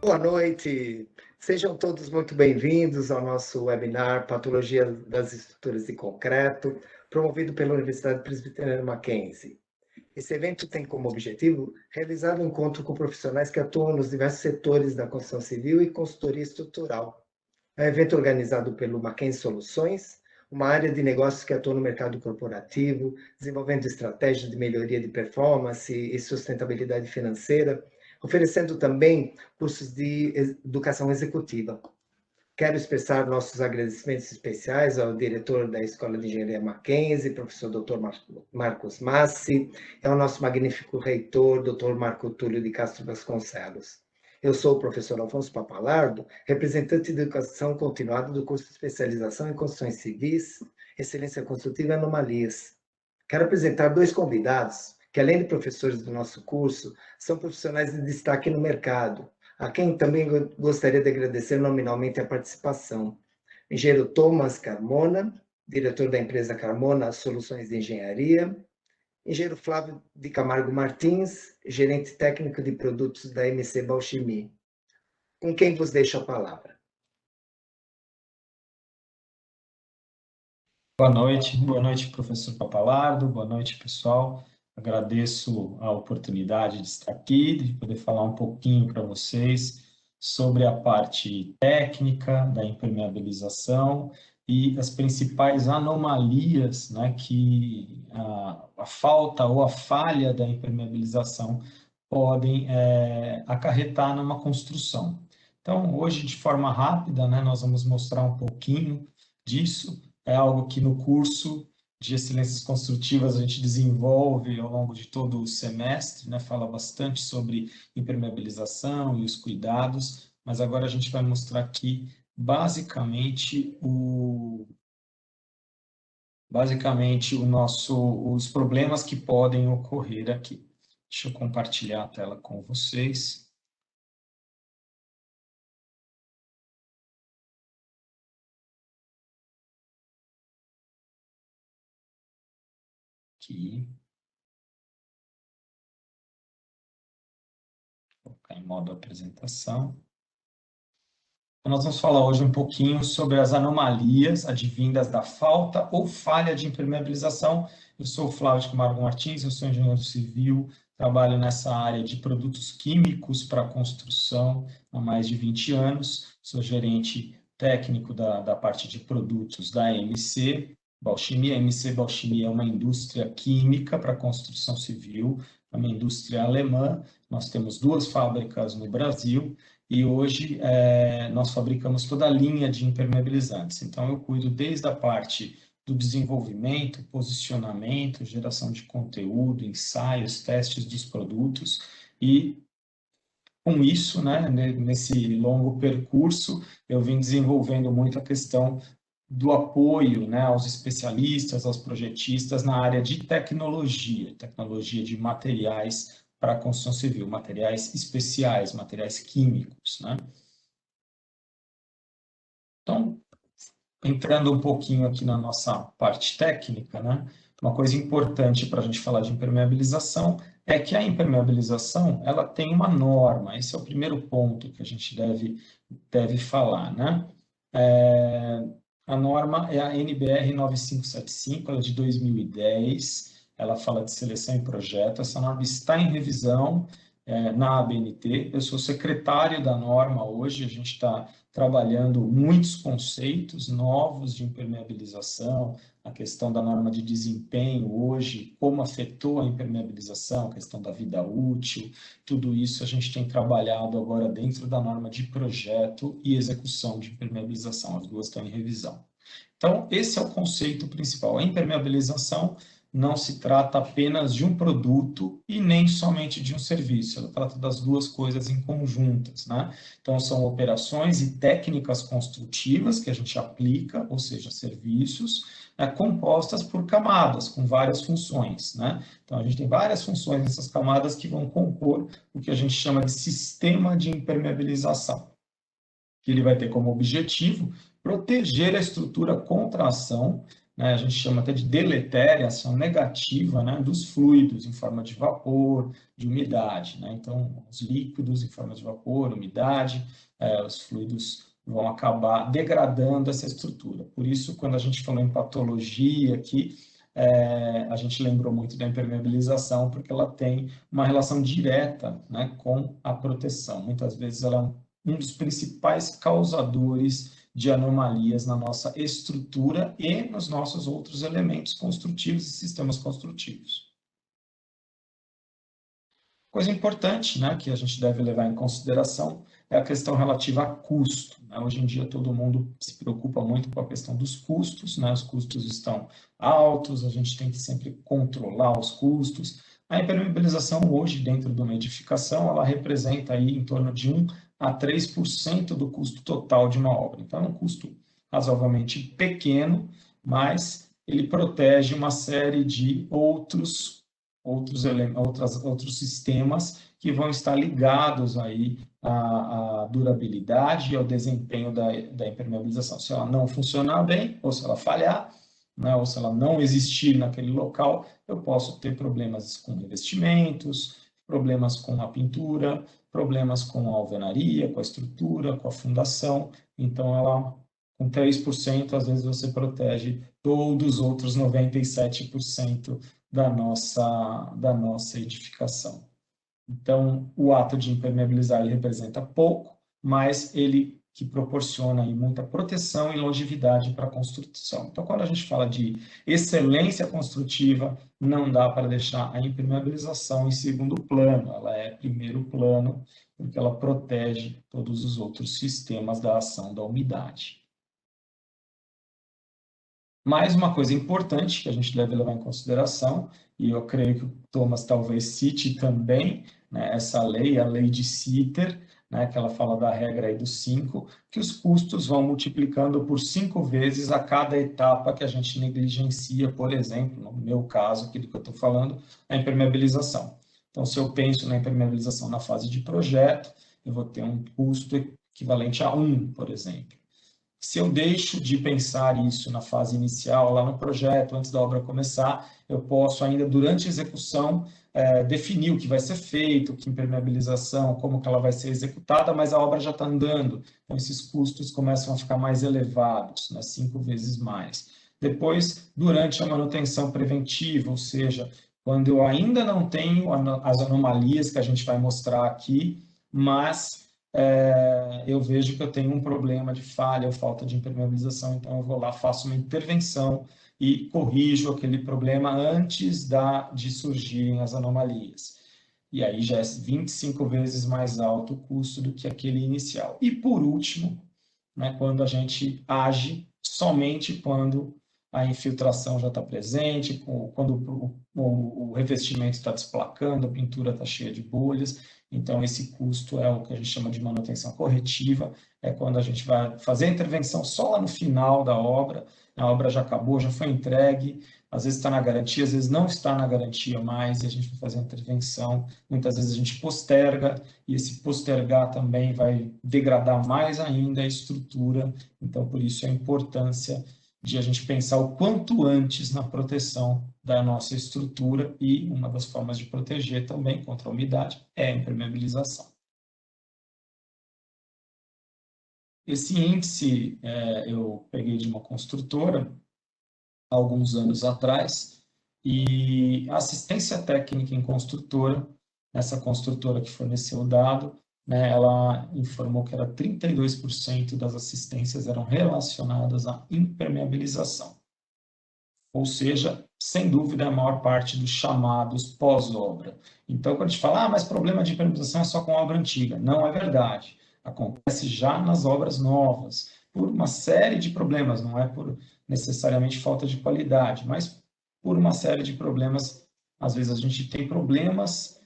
Boa noite, sejam todos muito bem-vindos ao nosso webinar Patologia das Estruturas de Concreto, promovido pela Universidade Presbiteriana Mackenzie. Esse evento tem como objetivo realizar um encontro com profissionais que atuam nos diversos setores da construção civil e consultoria estrutural. É um evento organizado pelo Mackenzie Soluções, uma área de negócios que atua no mercado corporativo, desenvolvendo estratégias de melhoria de performance e sustentabilidade financeira, oferecendo também cursos de educação executiva. Quero expressar nossos agradecimentos especiais ao diretor da Escola de Engenharia Mackenzie, professor Dr. Marcos Massi, e ao nosso magnífico reitor, Dr. Marco Túlio de Castro Vasconcelos. Eu sou o professor Alfonso Papalardo, representante de educação continuada do curso de especialização em construções civis, excelência construtiva e anomalias. Quero apresentar dois convidados que, além de professores do nosso curso, são profissionais de destaque no mercado, a quem também gostaria de agradecer nominalmente a participação. Engenheiro Thomas Carmona, diretor da empresa Carmona Soluções de Engenharia. Engenheiro Flávio de Camargo Martins, gerente técnico de produtos da MC Bauchimi. Com quem vos deixo a palavra? Boa noite, professor Papalardo, boa noite, pessoal. Agradeço a oportunidade de estar aqui, de poder falar um pouquinho para vocês sobre a parte técnica da impermeabilização e as principais anomalias, né, que a falta ou a falha da impermeabilização podem acarretar numa construção. Então, hoje, de forma rápida, né, nós vamos mostrar um pouquinho disso. É algo que no curso de excelências construtivas a gente desenvolve ao longo de todo o semestre, né? Fala bastante sobre impermeabilização e os cuidados, mas agora a gente vai mostrar aqui basicamente os problemas que podem ocorrer aqui. Deixa eu compartilhar a tela com vocês. Aqui. Vou colocar em modo apresentação. Então, nós vamos falar hoje um pouquinho sobre as anomalias advindas da falta ou falha de impermeabilização. Eu sou o Flávio de Camargo Martins, eu sou engenheiro civil, trabalho nessa área de produtos químicos para construção há mais de 20 anos, sou gerente técnico da parte de produtos da MC Bauchimi. A MC Bauchimi é uma indústria química para construção civil, é uma indústria alemã. Nós temos 2 fábricas no Brasil e hoje nós fabricamos toda a linha de impermeabilizantes. Então, eu cuido desde a parte do desenvolvimento, posicionamento, geração de conteúdo, ensaios, testes dos produtos e com isso, né, nesse longo percurso, eu vim desenvolvendo muito a questão do apoio, né, aos especialistas, aos projetistas na área de tecnologia de materiais para a construção civil, materiais especiais, materiais químicos, né? Então, entrando um pouquinho aqui na nossa parte técnica, né? Uma coisa importante para a gente falar de impermeabilização é que a impermeabilização ela tem uma norma. Esse é o primeiro ponto que a gente deve falar, né? A norma é a NBR 9575, ela é de 2010, ela fala de seleção em projeto. Essa norma está em revisão na ABNT. Eu sou secretário da norma hoje, a gente está trabalhando muitos conceitos novos de impermeabilização, a questão da norma de desempenho hoje, como afetou a impermeabilização, a questão da vida útil, tudo isso a gente tem trabalhado agora dentro da norma de projeto e execução de impermeabilização, as duas estão em revisão. Então, esse é o conceito principal. A impermeabilização não se trata apenas de um produto e nem somente de um serviço, ela trata das duas coisas em conjuntas, né? Então, são operações e técnicas construtivas que a gente aplica, ou seja, serviços, compostas por camadas, com várias funções, né? Então, a gente tem várias funções nessas camadas que vão compor o que a gente chama de sistema de impermeabilização, que ele vai ter como objetivo proteger a estrutura contra a ação, né, a gente chama até de deletéria, ação negativa, né, dos fluidos em forma de vapor, de umidade, né? Então, os líquidos em forma de vapor, umidade, os fluidos vão acabar degradando essa estrutura. Por isso, quando a gente falou em patologia aqui, a gente lembrou muito da impermeabilização, porque ela tem uma relação direta, né, com a proteção. Muitas vezes ela é um dos principais causadores de anomalias na nossa estrutura e nos nossos outros elementos construtivos e sistemas construtivos. Coisa importante, né, que a gente deve levar em consideração é a questão relativa a custo, né? Hoje em dia todo mundo se preocupa muito com a questão dos custos, né? Os custos estão altos, a gente tem que sempre controlar os custos. A impermeabilização hoje, dentro de uma edificação, ela representa aí em torno de 1 a 3% do custo total de uma obra. Então, é um custo razoavelmente pequeno, mas ele protege uma série de outros sistemas que vão estar ligados aí à durabilidade e ao desempenho da impermeabilização. Se ela não funcionar bem, ou se ela falhar, né, ou se ela não existir naquele local, eu posso ter problemas com revestimentos, problemas com a pintura, problemas com a alvenaria, com a estrutura, com a fundação. Então, ela, com 3%, às vezes você protege todos os outros 97% da nossa edificação. Então, o ato de impermeabilizar ele representa pouco, mas ele que proporciona aí muita proteção e longevidade para a construção. Então, quando a gente fala de excelência construtiva, não dá para deixar a impermeabilização em segundo plano, ela é primeiro plano, porque ela protege todos os outros sistemas da ação da umidade. Mais uma coisa importante que a gente deve levar em consideração, e eu creio que o Thomas talvez cite também, né, essa lei, a lei de Sitter, né, que ela fala da regra aí dos 5, que os custos vão multiplicando por 5 vezes a cada etapa que a gente negligencia, por exemplo, no meu caso, aqui do que eu estou falando, a impermeabilização. Então, se eu penso na impermeabilização na fase de projeto, eu vou ter um custo equivalente a 1, por exemplo. Se eu deixo de pensar isso na fase inicial, lá no projeto, antes da obra começar, eu posso ainda, durante a execução, definir o que vai ser feito, que impermeabilização, como que ela vai ser executada, mas a obra já está andando. Então, esses custos começam a ficar mais elevados, né, 5 vezes mais. Depois, durante a manutenção preventiva, ou seja, quando eu ainda não tenho as anomalias que a gente vai mostrar aqui, mas eu vejo que eu tenho um problema de falha ou falta de impermeabilização, então eu vou lá, faço uma intervenção e corrijo aquele problema antes de surgirem as anomalias. E aí já é 25 vezes mais alto o custo do que aquele inicial. E por último, né, quando a gente age somente quando a infiltração já está presente, quando o revestimento está desplacando, a pintura está cheia de bolhas. Então, esse custo é o que a gente chama de manutenção corretiva, é quando a gente vai fazer a intervenção só lá no final da obra, a obra já acabou, já foi entregue, às vezes está na garantia, às vezes não está na garantia mais, e a gente vai fazer a intervenção, muitas vezes a gente posterga, e esse postergar também vai degradar mais ainda a estrutura, então por isso a importância de a gente pensar o quanto antes na proteção da nossa estrutura, e uma das formas de proteger também contra a umidade é a impermeabilização. Esse índice eu peguei de uma construtora há alguns anos atrás, e a assistência técnica em construtora, essa construtora que forneceu o dado, né, ela informou que era 32% das assistências eram relacionadas à impermeabilização. Ou seja, sem dúvida, a maior parte dos chamados pós-obra. Então, quando a gente fala, mas problema de impermeabilização é só com obra antiga. Não é verdade. Acontece já nas obras novas, por uma série de problemas, não é por necessariamente falta de qualidade, mas por uma série de problemas. Às vezes a gente tem problemas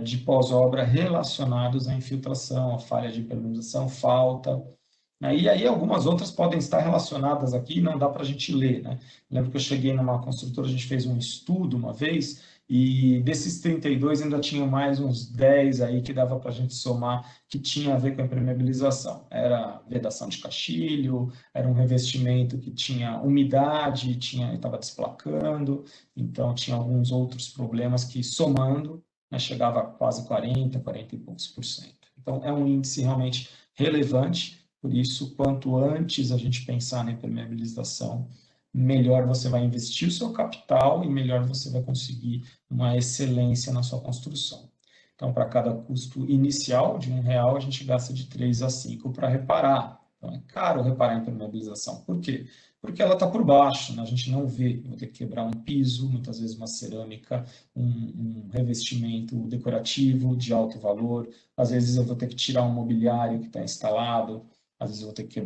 de pós-obra relacionados à infiltração, à falha de impermeabilização, falta. E aí algumas outras podem estar relacionadas aqui, não dá para a gente ler, né? Lembro que eu cheguei numa construtora, a gente fez um estudo uma vez, E desses 32 ainda tinha mais uns 10 aí que dava para a gente somar, que tinha a ver com a impermeabilização. Era vedação de caixilho, era um revestimento que tinha umidade, estava desplacando, então tinha alguns outros problemas que somando, né, chegava a quase 40 e poucos por cento. Então é um índice realmente relevante, por isso quanto antes a gente pensar na impermeabilização, melhor você vai investir o seu capital e melhor você vai conseguir uma excelência na sua construção. Então, para cada custo inicial de R$1, a gente gasta de 3 a 5 para reparar. Então, é caro reparar a impermeabilização. Por quê? Porque ela está por baixo, né? A gente não vê. Eu vou ter que quebrar um piso, muitas vezes uma cerâmica, um revestimento decorativo de alto valor. Às vezes eu vou ter que tirar um mobiliário que está instalado. Às vezes eu vou ter que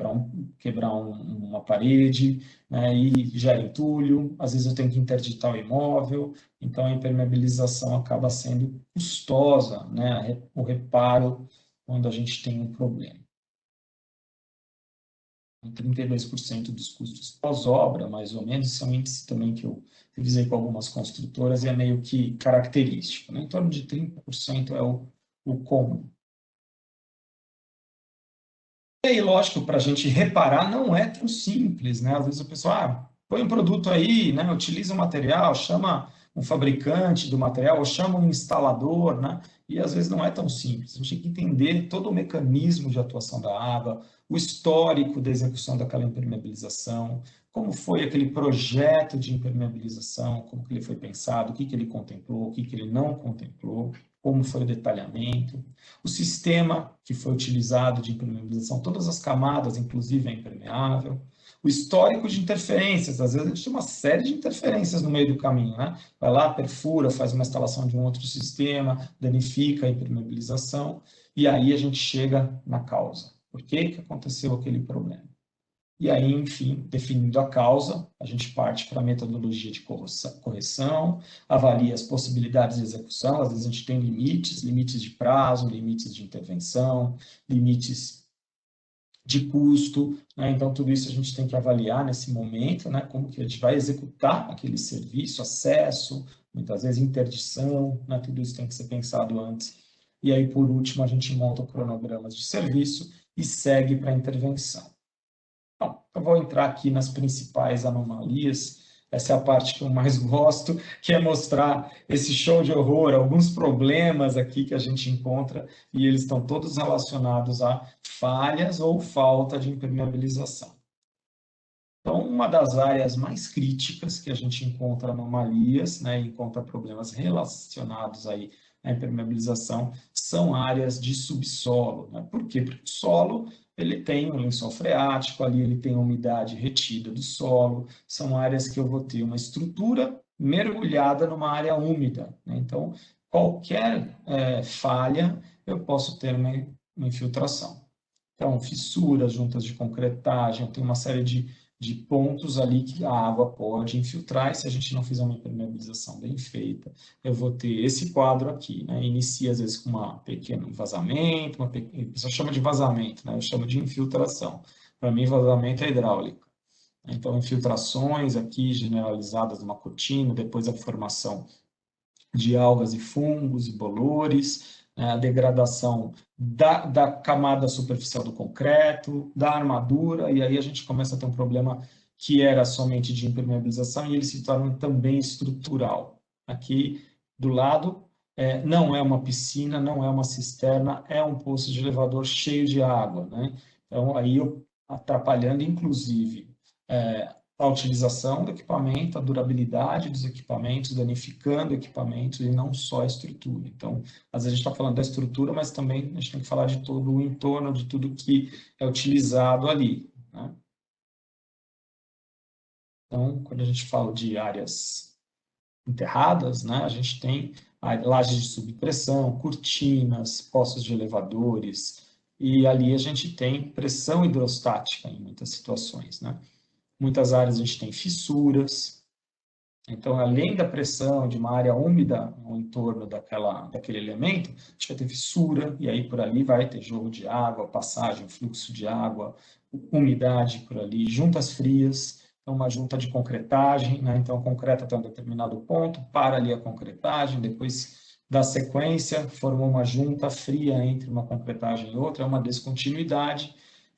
quebrar uma parede, né, e gera entulho. Às vezes eu tenho que interditar o imóvel. Então, a impermeabilização acaba sendo custosa, né, o reparo quando a gente tem um problema. 32% dos custos pós-obra, mais ou menos, são índices também que eu revisei com algumas construtoras e é meio que característico, né? Em torno de 30% é o comum. E aí, lógico, para a gente reparar não é tão simples, né? Às vezes o pessoal, põe um produto aí, né? Utiliza o material, chama um fabricante do material, ou chama um instalador, né? E às vezes não é tão simples. A gente tem que entender todo o mecanismo de atuação da água, o histórico da execução daquela impermeabilização, como foi aquele projeto de impermeabilização, como que ele foi pensado, o que que ele contemplou, o que que ele não contemplou, como foi o detalhamento, o sistema que foi utilizado de impermeabilização, todas as camadas, inclusive a impermeável, o histórico de interferências, às vezes a gente tem uma série de interferências no meio do caminho, né? Vai lá, perfura, faz uma instalação de um outro sistema, danifica a impermeabilização, e aí a gente chega na causa. Por que que aconteceu aquele problema? E aí, enfim, definindo a causa, a gente parte para a metodologia de correção, avalia as possibilidades de execução, às vezes a gente tem limites de prazo, limites de intervenção, limites de custo, né? Então tudo isso a gente tem que avaliar nesse momento, né? Como que a gente vai executar aquele serviço, acesso, muitas vezes interdição, né? Tudo isso tem que ser pensado antes. E aí, por último, a gente monta cronogramas de serviço e segue para a intervenção. Bom, eu vou entrar aqui nas principais anomalias. Essa é a parte que eu mais gosto, que é mostrar esse show de horror, alguns problemas aqui que a gente encontra, e eles estão todos relacionados a falhas ou falta de impermeabilização. Então, uma das áreas mais críticas que a gente encontra anomalias, né, encontra problemas relacionados aí à impermeabilização, são áreas de subsolo, né? Por quê? Porque o solo ele tem um lençol freático, ali ele tem a umidade retida do solo, são áreas que eu vou ter uma estrutura mergulhada numa área úmida, né? Então, qualquer falha, eu posso ter uma infiltração. Então, fissuras, juntas de concretagem, tem uma série de pontos ali que a água pode infiltrar, e se a gente não fizer uma impermeabilização bem feita, eu vou ter esse quadro aqui, né? Inicia às vezes com um pequeno vazamento, a pessoa chama de vazamento, né? Eu chamo de infiltração. Para mim, vazamento é hidráulica. Então, infiltrações aqui generalizadas numa cortina, depois a formação de algas e fungos e bolores, a degradação da camada superficial do concreto, da armadura, e aí a gente começa a ter um problema que era somente de impermeabilização e ele se torna também estrutural. Aqui do lado, não é uma piscina, não é uma cisterna, é um poço de elevador cheio de água, né? Então, aí eu atrapalhando, inclusive, a utilização do equipamento, a durabilidade dos equipamentos, danificando equipamentos e não só a estrutura. Então, às vezes a gente está falando da estrutura, mas também a gente tem que falar de todo o entorno, de tudo que é utilizado ali, né? Então, quando a gente fala de áreas enterradas, né, a gente tem lajes de subpressão, cortinas, poços de elevadores, e ali a gente tem pressão hidrostática em muitas situações, né? Muitas áreas a gente tem fissuras, então, além da pressão de uma área úmida no entorno daquele elemento, a gente vai ter fissura, e aí por ali vai ter jogo de água, passagem, fluxo de água, umidade por ali, juntas frias, Então, uma junta de concretagem, né? Então, concreta até um determinado ponto, para ali a concretagem, depois dá sequência, formou uma junta fria entre uma concretagem e outra, é uma descontinuidade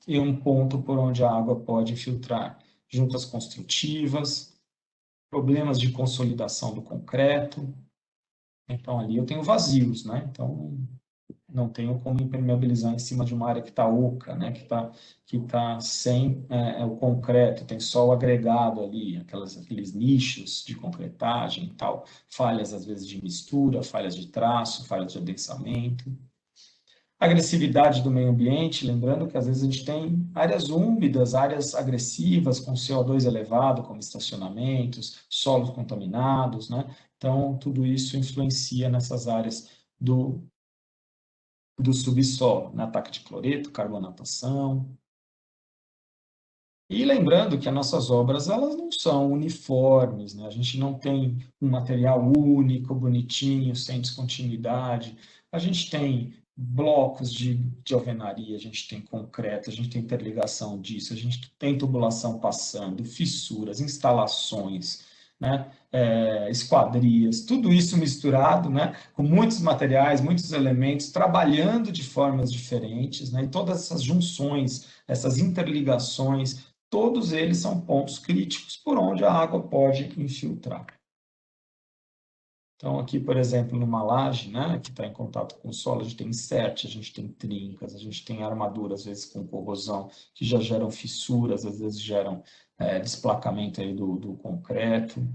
e um ponto por onde a água pode filtrar. Juntas construtivas, problemas de consolidação do concreto. Então, ali eu tenho vazios, né? Então, não tenho como impermeabilizar em cima de uma área que está oca, né? Que tá sem o concreto, tem só o agregado ali, aqueles nichos de concretagem e tal, falhas às vezes de mistura, falhas de traço, falhas de adensamento. Agressividade do meio ambiente, lembrando que às vezes a gente tem áreas úmidas, áreas agressivas com CO2 elevado, como estacionamentos, solos contaminados, né? Então, tudo isso influencia nessas áreas do subsolo, né? Ataque de cloreto, carbonatação. E lembrando que as nossas obras elas não são uniformes, né? A gente não tem um material único, bonitinho, sem descontinuidade. A gente tem blocos de alvenaria, a gente tem concreto, a gente tem interligação disso, a gente tem tubulação passando, fissuras, instalações, né? Esquadrias, tudo isso misturado, né? Com muitos materiais, muitos elementos, trabalhando de formas diferentes, né? E todas essas junções, essas interligações, todos eles são pontos críticos por onde a água pode infiltrar. Então, aqui, por exemplo, numa laje, né, que está em contato com o solo, a gente tem insert, a gente tem trincas, a gente tem armadura, às vezes com corrosão, que já geram fissuras, às vezes geram desplacamento aí do concreto,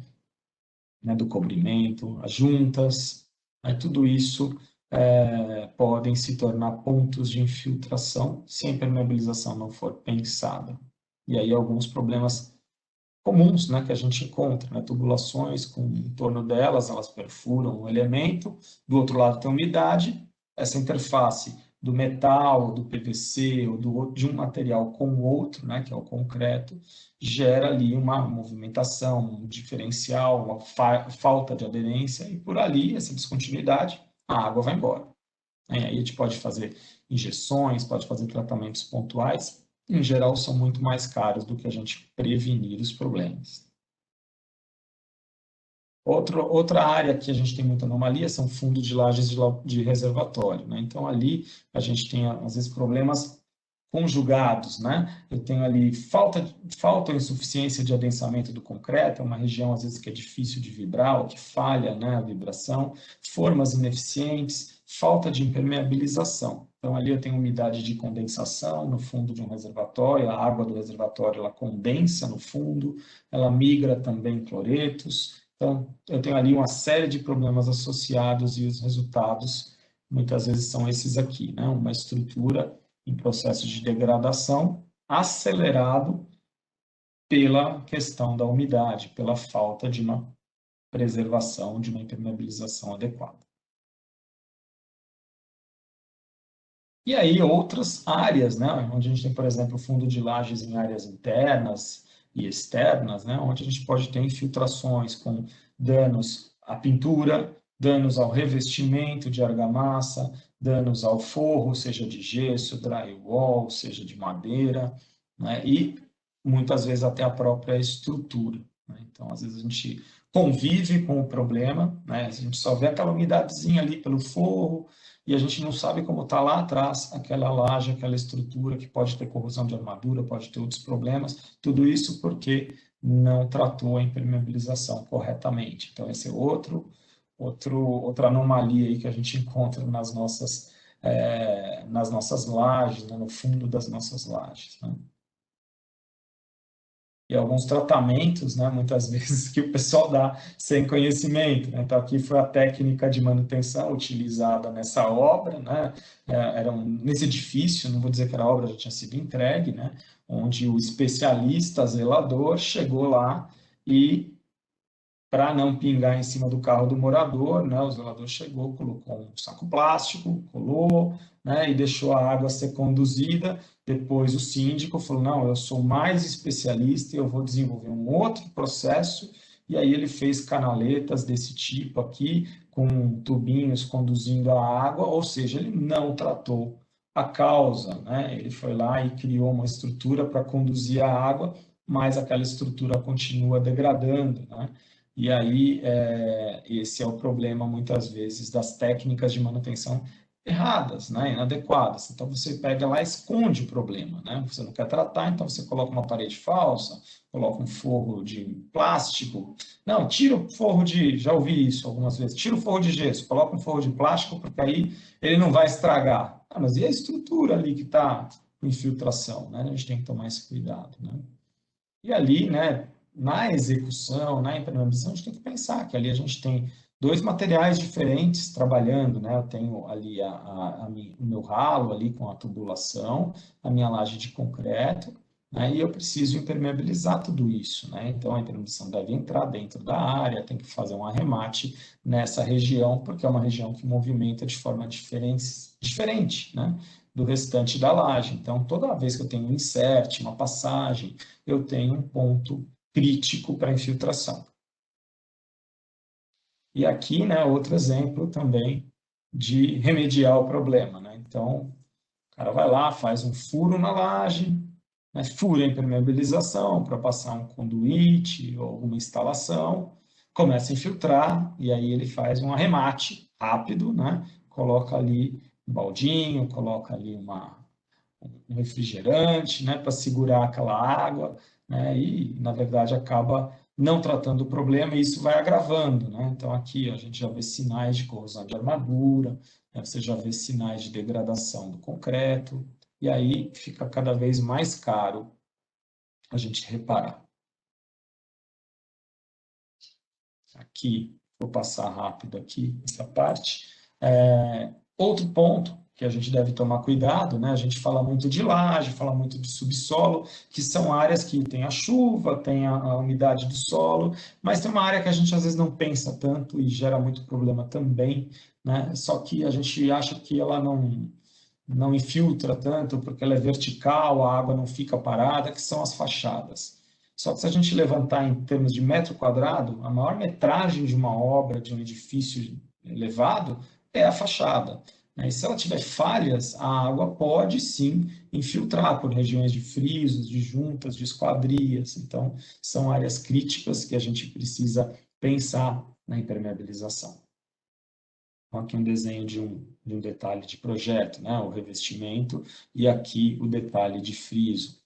né, do cobrimento, as juntas, né, tudo isso podem se tornar pontos de infiltração se a impermeabilização não for pensada. E aí alguns problemas comuns, né, que a gente encontra, né, tubulações com em torno delas, elas perfuram um elemento, do outro lado tem umidade, essa interface do metal, do PVC ou de um material com o outro, né, que é o concreto, gera ali uma movimentação, um diferencial, uma falta de aderência e por ali, essa descontinuidade, a água vai embora. Aí a gente pode fazer injeções, pode fazer tratamentos pontuais, em geral são muito mais caros do que a gente prevenir os problemas. Outra área que a gente tem muita anomalia são fundos de lajes de reservatório, né? Então, ali a gente tem, às vezes, problemas conjugados, né? Eu tenho ali falta ou insuficiência de adensamento do concreto, é uma região, às vezes, que é difícil de vibrar, ou que falha, né, a vibração, formas ineficientes, falta de impermeabilização. Então, ali eu tenho umidade de condensação no fundo de um reservatório, a água do reservatório ela condensa no fundo, ela migra também cloretos. Então, eu tenho ali uma série de problemas associados e os resultados, muitas vezes, são esses aqui, né? Uma estrutura em processo de degradação acelerado pela questão da umidade, pela falta de uma preservação, de uma impermeabilização adequada. E aí outras áreas, né, onde a gente tem, por exemplo, fundo de lajes em áreas internas e externas, né, onde a gente pode ter infiltrações com danos à pintura, danos ao revestimento de argamassa, danos ao forro, seja de gesso, drywall, seja de madeira, né, e muitas vezes até a própria estrutura, né. Então, às vezes a gente convive com o problema, né, a gente só vê aquela umidadezinha ali pelo forro, e a gente não sabe como está lá atrás aquela laje, aquela estrutura que pode ter corrosão de armadura, pode ter outros problemas, tudo isso porque não tratou a impermeabilização corretamente. Então, esse é outra anomalia aí que a gente encontra nas nossas lajes, né, no fundo das nossas lajes, né? E alguns tratamentos, né, muitas vezes, que o pessoal dá sem conhecimento, né? Então, aqui foi a técnica de manutenção utilizada nessa obra, né? Nesse edifício, não vou dizer que a obra já tinha sido entregue, né? Onde o especialista zelador chegou lá e, para não pingar em cima do carro do morador, né, o zelador chegou, colocou um saco plástico, colou, né, e deixou a água ser conduzida. Depois o síndico falou, não, eu sou mais especialista e eu vou desenvolver um outro processo. E aí ele fez canaletas desse tipo aqui, com tubinhos conduzindo a água, ou seja, ele não tratou a causa, né? Ele foi lá e criou uma estrutura para conduzir a água mas aquela estrutura continua degradando, né? E aí, esse é o problema, muitas vezes, das técnicas de manutenção erradas, né? Inadequadas. Então, você pega lá e esconde o problema, né? Você não quer tratar, então você coloca uma parede falsa, coloca um forro de plástico. Não, tira o forro de... Já ouvi isso algumas vezes. Tira o forro de gesso, coloca um forro de plástico, porque aí ele não vai estragar. Ah, mas e a estrutura ali que está com infiltração, né? A gente tem que tomar esse cuidado, né? E ali, né, na execução, na impermeabilização, a gente tem que pensar que ali a gente tem dois materiais diferentes trabalhando, né? Eu tenho ali o meu ralo ali com a tubulação, a minha laje de concreto, né? E eu preciso impermeabilizar tudo isso, né? Então a impermeabilização deve entrar dentro da área, tem que fazer um arremate nessa região, porque é uma região que movimenta de forma diferente, né? Do restante da laje. Então, toda vez que eu tenho um insert, uma passagem, eu tenho um ponto crítico para infiltração. E aqui, né, outro exemplo também de remediar o problema, né? Então, o cara vai lá, faz um furo na laje, né, fura a impermeabilização para passar um conduíte ou alguma instalação, começa a infiltrar e aí ele faz um arremate rápido, né? Coloca ali um baldinho, coloca ali um refrigerante, né, para segurar aquela água, né, e, na verdade, acaba não tratando o problema e isso vai agravando, né? Então, aqui ó, a gente já vê sinais de corrosão de armadura, né, você já vê sinais de degradação do concreto, e aí fica cada vez mais caro a gente reparar. Aqui, vou passar rápido aqui essa parte. Outro ponto que a gente deve tomar cuidado, né? A gente fala muito de laje, fala muito de subsolo, que são áreas que tem a chuva, tem a umidade do solo, mas tem uma área que a gente às vezes não pensa tanto e gera muito problema também, né? Só que a gente acha que ela não infiltra tanto porque ela é vertical, a água não fica parada, que são as fachadas. Só que se a gente levantar em termos de metro quadrado, a maior metragem de uma obra, de um edifício elevado, é a fachada. E se ela tiver falhas, a água pode sim infiltrar por regiões de frisos, de juntas, de esquadrias. Então, são áreas críticas que a gente precisa pensar na impermeabilização. Então, aqui um desenho de um detalhe de projeto, né? O revestimento, e aqui o detalhe de friso,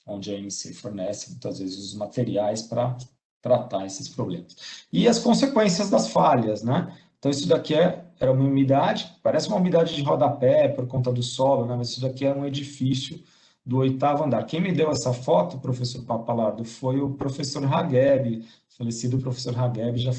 onde a MC fornece muitas vezes os materiais para tratar esses problemas. E as consequências das falhas, né? Então, isso daqui era uma umidade, parece uma umidade de rodapé por conta do solo, né? Mas isso daqui é um edifício do 8º andar. Quem me deu essa foto, professor Papalardo, foi o professor Hageb, falecido professor Hageb, já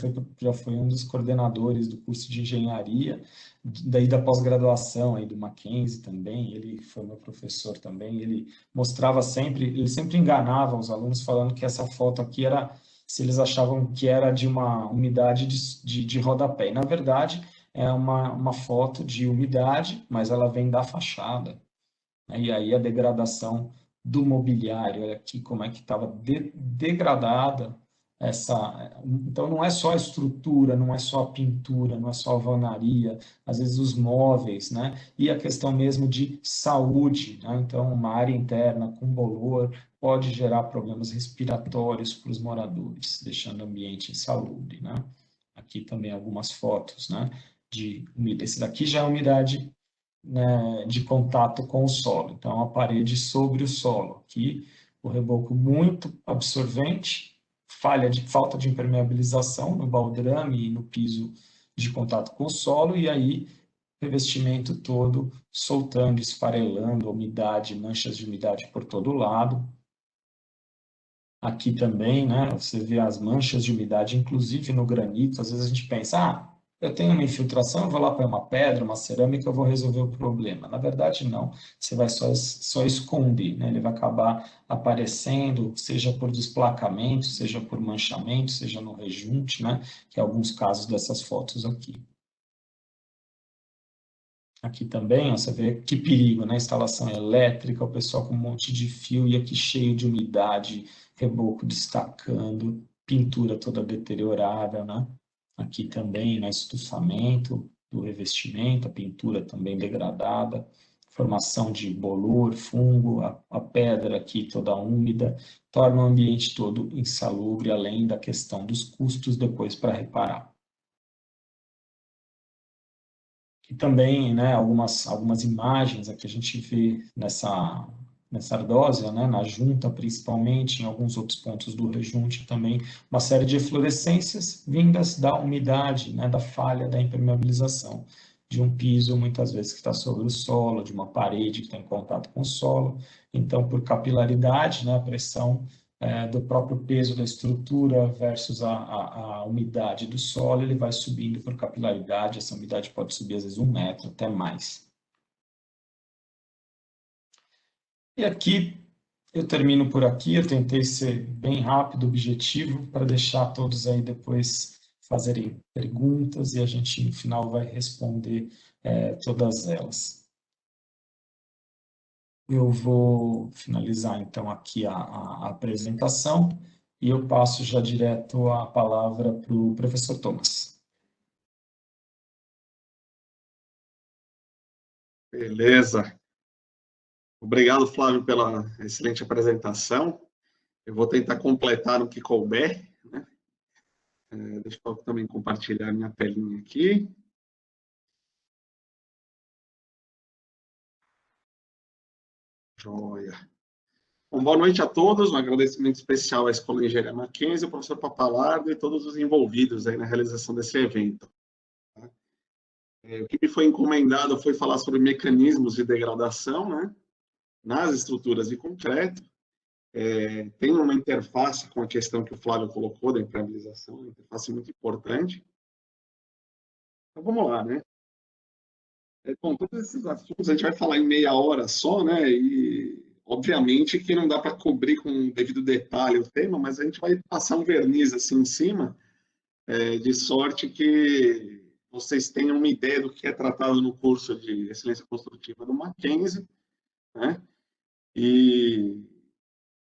foi um dos coordenadores do curso de engenharia, daí da pós-graduação aí do Mackenzie também, ele foi meu professor também, ele mostrava sempre, ele sempre enganava os alunos falando que essa foto aqui era, se eles achavam que era de uma umidade de rodapé. E, na verdade, é uma foto de umidade, mas ela vem da fachada. E aí a degradação do mobiliário, olha aqui como é que estava degradada essa. Então não é só a estrutura, não é só a pintura, não é só a alvenaria, às vezes os móveis, né? E a questão mesmo de saúde, né? Então uma área interna com bolor pode gerar problemas respiratórios para os moradores, deixando o ambiente insalubre, né? Aqui também algumas fotos, né? Esse daqui já é umidade, né, de contato com o solo. Então, a parede sobre o solo. Aqui, o reboco muito absorvente, falta de impermeabilização no baldrame e no piso de contato com o solo, e aí revestimento todo soltando, esfarelando, umidade, manchas de umidade por todo lado. Aqui também, né, você vê as manchas de umidade, inclusive no granito. Às vezes a gente pensa, eu tenho uma infiltração, eu vou lá para uma pedra, uma cerâmica, eu vou resolver o problema. Na verdade, não. Você vai só esconder, né? Ele vai acabar aparecendo, seja por desplacamento, seja por manchamento, seja no rejunte, né? Que é alguns casos dessas fotos aqui. Aqui também, ó, você vê que perigo, né? Instalação elétrica, o pessoal com um monte de fio e aqui cheio de umidade, reboco destacando, pintura toda deteriorável, né? Aqui também, né, estufamento do revestimento, a pintura também degradada, formação de bolor, fungo, a pedra aqui toda úmida, torna o ambiente todo insalubre, além da questão dos custos depois para reparar. E também, né, algumas imagens aqui a gente vê nessa ardósia, né, na junta principalmente, em alguns outros pontos do rejunte também, uma série de eflorescências vindas da umidade, né, da falha da impermeabilização, de um piso muitas vezes que está sobre o solo, de uma parede que está em contato com o solo. Então, por capilaridade, né, a pressão do próprio peso da estrutura versus a umidade do solo, ele vai subindo por capilaridade, essa umidade pode subir às vezes 1 metro, até mais. E aqui, eu termino por aqui, eu tentei ser bem rápido, objetivo, para deixar todos aí depois fazerem perguntas e a gente no final vai responder todas elas. Eu vou finalizar, então, aqui a apresentação e eu passo já direto a palavra para o professor Thomas. Beleza. Obrigado, Flávio, pela excelente apresentação. Eu vou tentar completar o que couber, né? Deixa eu também compartilhar minha telinha aqui. Joia. Bom, boa noite a todos, um agradecimento especial à Escola de Engenharia Mackenzie, ao professor Papalardo e todos os envolvidos aí na realização desse evento. O que me foi encomendado foi falar sobre mecanismos de degradação, né, nas estruturas de concreto. Tem uma interface com a questão que o Flávio colocou da impermeabilização, uma interface muito importante. Então, vamos lá, né? Bom, todos esses assuntos a gente vai falar em meia hora só, né? E, obviamente, que não dá para cobrir com devido detalhe o tema, mas a gente vai passar um verniz assim em cima, de sorte que vocês tenham uma ideia do que é tratado no curso de Excelência Construtiva do Mackenzie, né? E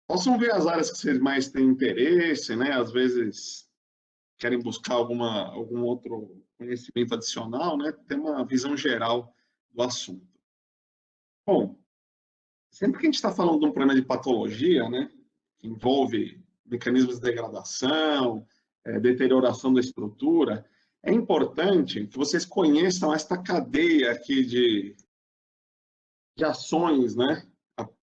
possam ver as áreas que vocês mais têm interesse, né? Às vezes querem buscar algum outro conhecimento adicional, né? Ter uma visão geral do assunto. Bom, sempre que a gente está falando de um problema de patologia, né? Que envolve mecanismos de degradação, deterioração da estrutura, é importante que vocês conheçam esta cadeia aqui de ações, né?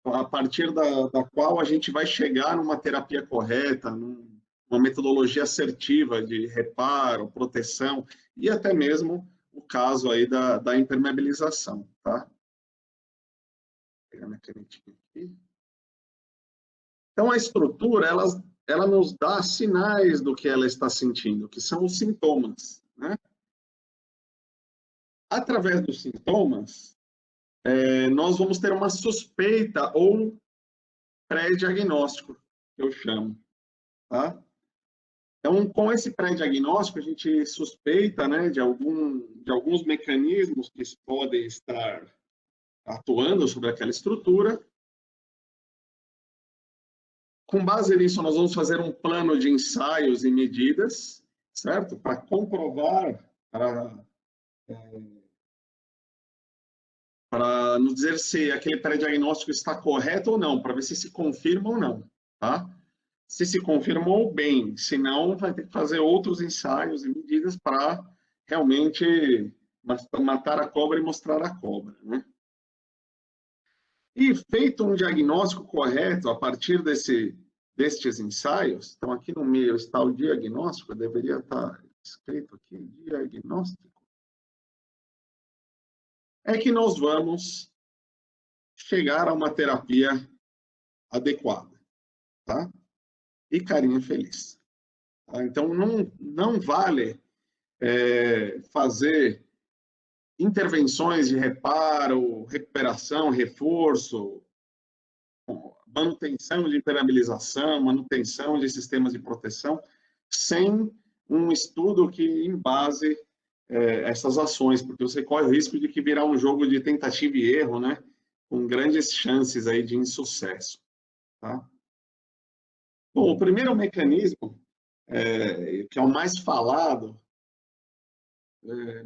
A partir da qual a gente vai chegar numa terapia correta, numa metodologia assertiva de reparo, proteção e até mesmo o caso aí da impermeabilização, tá? Vou pegar minha canetinha aqui. Então, a estrutura, ela nos dá sinais do que ela está sentindo, que são os sintomas, né? Através dos sintomas, nós vamos ter uma suspeita ou pré-diagnóstico, que eu chamo, tá? Então, com esse pré-diagnóstico, a gente suspeita, né, de alguns mecanismos que podem estar atuando sobre aquela estrutura. Com base nisso, nós vamos fazer um plano de ensaios e medidas, certo? Para comprovar, para nos dizer se aquele pré-diagnóstico está correto ou não, para ver se confirma ou não, tá? Se se confirmou, bem, se não, vai ter que fazer outros ensaios e medidas para realmente matar a cobra e mostrar a cobra, né? E feito um diagnóstico correto a partir destes ensaios, então aqui no meio está o diagnóstico, deveria estar escrito aqui, diagnóstico, é que nós vamos chegar a uma terapia adequada, tá? E carinha feliz. Tá? Então, não vale fazer intervenções de reparo, recuperação, reforço, manutenção de impermeabilização, manutenção de sistemas de proteção, sem um estudo que embase essas ações, porque você corre o risco de que virar um jogo de tentativa e erro, né? Com grandes chances aí de insucesso. Tá? Bom, o primeiro mecanismo, que é o mais falado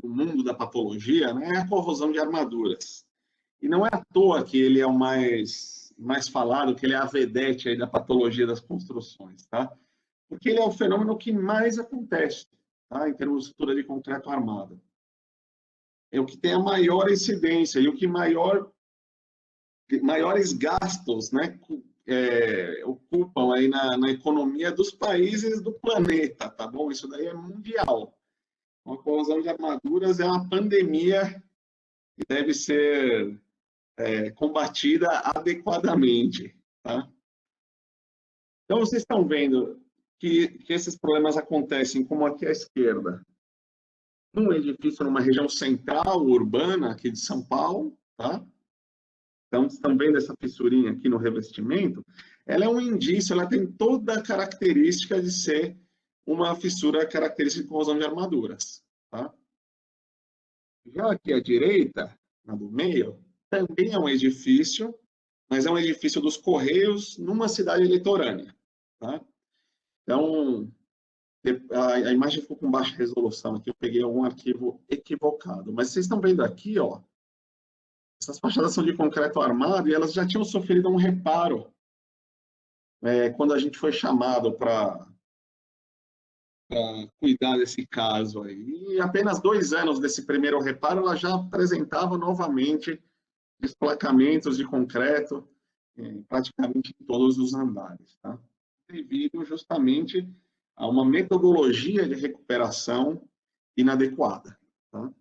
no mundo da patologia, né, é a corrosão de armaduras. E não é à toa que ele é o mais falado, que ele é a vedete aí da patologia das construções, tá? Porque ele é o fenômeno que mais acontece, tá? Em termos de estrutura de concreto armado. É o que tem a maior incidência e o que maiores gastos, né, ocupam aí na economia dos países do planeta, tá bom? Isso daí é mundial. A corrosão de armaduras é uma pandemia que deve ser combatida adequadamente, tá? Então, vocês estão vendo que esses problemas acontecem, como aqui à esquerda, num edifício numa região central, urbana, aqui de São Paulo, tá? Então, estão vendo essa fissurinha aqui no revestimento? Ela é um indício, ela tem toda a característica de ser uma fissura característica de corrosão de armaduras, tá? Já aqui à direita, na do meio, também é um edifício, mas é um edifício dos Correios numa cidade litorânea, tá? Então, a imagem ficou com baixa resolução aqui, eu peguei algum arquivo equivocado, mas vocês estão vendo aqui, ó, essas fachadas são de concreto armado e elas já tinham sofrido um reparo quando a gente foi chamado para cuidar desse caso aí. E apenas 2 anos desse primeiro reparo, ela já apresentava novamente desplacamentos de concreto praticamente em todos os andares, tá? Devido justamente a uma metodologia de recuperação inadequada, tá?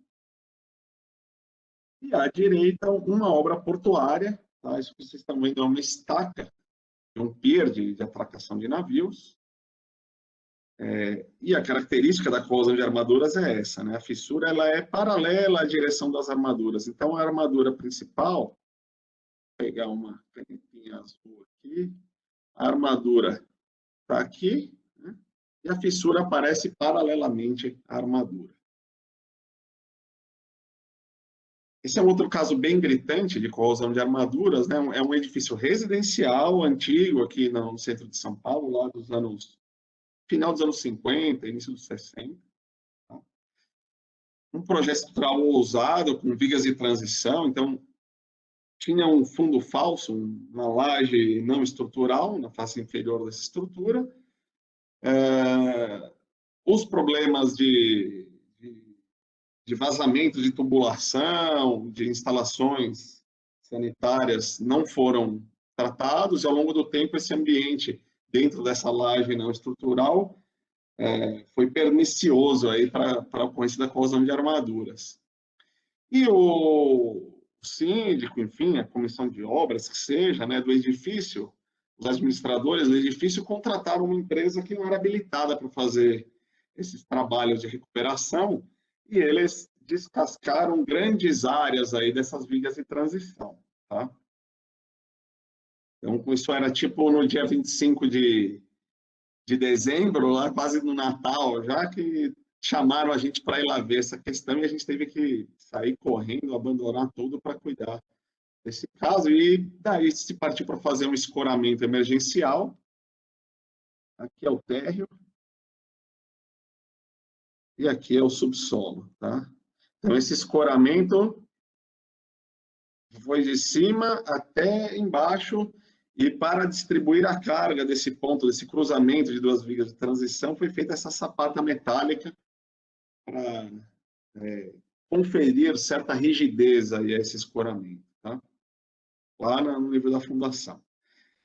E à direita, uma obra portuária, tá? Isso que vocês estão vendo é uma estaca de um pier de atracação de navios. E a característica da corrosão de armaduras é essa, né? A fissura ela é paralela à direção das armaduras. Então, a armadura principal, vou pegar uma canetinha azul aqui, a armadura está aqui, né? E a fissura aparece paralelamente à armadura. Esse é um outro caso bem gritante de corrosão de armaduras, né? É um edifício residencial antigo aqui no centro de São Paulo, lá dos final dos anos 50, início dos 60. Tá? Um projeto estrutural ousado, com vigas de transição, então tinha um fundo falso, uma laje não estrutural na face inferior dessa estrutura. Os problemas de vazamento de tubulação, de instalações sanitárias não foram tratados, e ao longo do tempo esse ambiente dentro dessa laje não estrutural foi pernicioso aí para a ocorrência da corrosão de armaduras. E o síndico, enfim, a comissão de obras, que seja, né, do edifício, os administradores do edifício contrataram uma empresa que não era habilitada para fazer esses trabalhos de recuperação, e eles descascaram grandes áreas aí dessas vigas de transição, tá? Então, isso era tipo no dia 25 de dezembro, lá quase no Natal, já que chamaram a gente para ir lá ver essa questão e a gente teve que sair correndo, abandonar tudo para cuidar desse caso. E daí se partiu para fazer um escoramento emergencial. Aqui é o térreo. E aqui é o subsolo, tá? Então, esse escoramento foi de cima até embaixo, e para distribuir a carga desse ponto, desse cruzamento de 2 vigas de transição, foi feita essa sapata metálica para conferir certa rigidez a esse escoramento, tá? Lá no nível da fundação.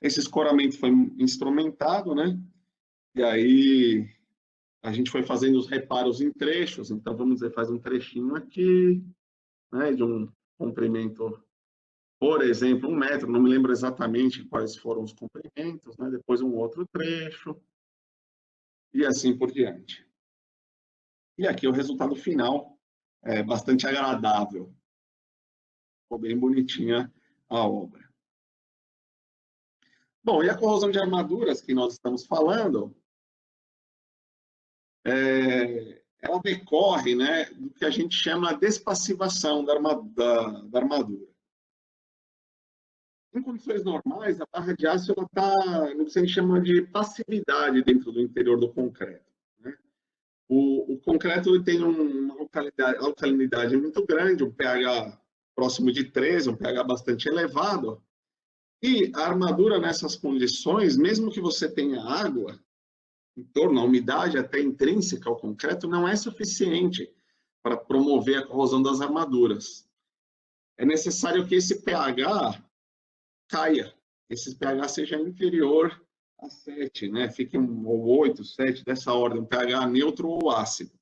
Esse escoramento foi instrumentado, né? E aí a gente foi fazendo os reparos em trechos. Então, vamos dizer, faz um trechinho aqui, né, de um comprimento, por exemplo, 1 metro, não me lembro exatamente quais foram os comprimentos, né? Depois um outro trecho, e assim por diante. E aqui o resultado final é bastante agradável. Ficou bem bonitinha a obra. Bom, e a corrosão de armaduras que nós estamos falando, ela decorre, né, do que a gente chama de despassivação da armadura. Em condições normais, a barra de aço está no que a gente chama de passividade dentro do interior do concreto, né? O concreto ele tem uma alcalinidade muito grande, um pH próximo de 13, um pH bastante elevado. E a armadura nessas condições, mesmo que você tenha água em torno, a umidade até intrínseca ao concreto, não é suficiente para promover a corrosão das armaduras. É necessário que esse pH caia, esse pH seja inferior a 7, né? Fique 8, 7, dessa ordem, pH neutro ou ácido.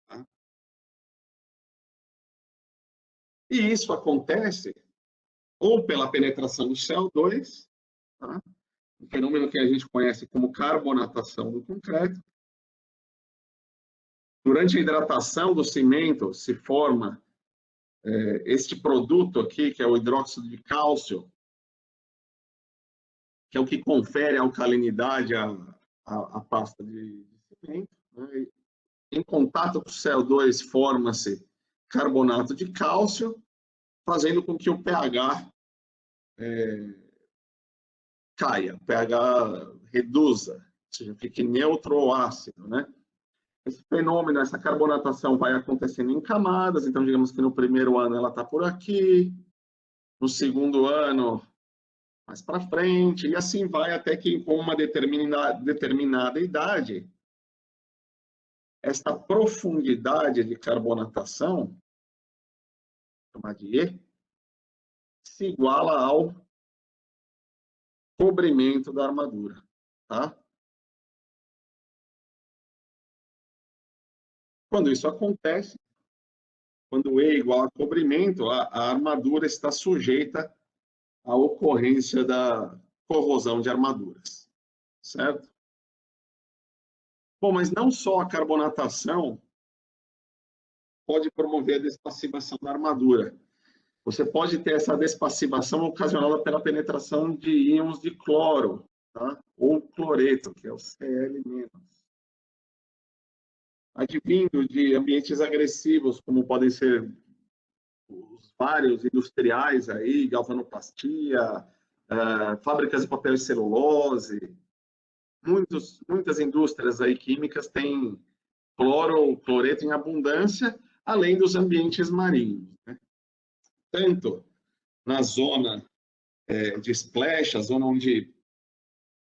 Tá? E isso acontece ou pela penetração do CO2, tá? Um fenômeno que a gente conhece como carbonatação do concreto. Durante a hidratação do cimento, se forma este produto aqui, que é o hidróxido de cálcio, que é o que confere alcalinidade à pasta de cimento. Né? Em contato com o CO2, forma-se carbonato de cálcio, fazendo com que o pH caia, o pH reduza, ou seja, fique neutro ou ácido, né? Esse fenômeno, essa carbonatação vai acontecendo em camadas, então digamos que no primeiro ano ela está por aqui, no segundo ano mais para frente, e assim vai até que com uma determinada idade, esta profundidade de carbonatação, chamada de E, se iguala ao cobrimento da armadura, tá? Quando isso acontece, quando E é igual a cobrimento, a armadura está sujeita à ocorrência da corrosão de armaduras, certo? Bom, mas não só a carbonatação pode promover a despassivação da armadura. Você pode ter essa despassivação ocasionada pela penetração de íons de cloro, tá? Ou cloreto, que é o Cl-. Advindo de ambientes agressivos, como podem ser os vários industriais aí, galvanoplastia, fábricas de papel e celulose, muitas indústrias aí químicas têm cloro ou cloreto em abundância, além dos ambientes marinhos, né? Tanto na zona de splash, a zona onde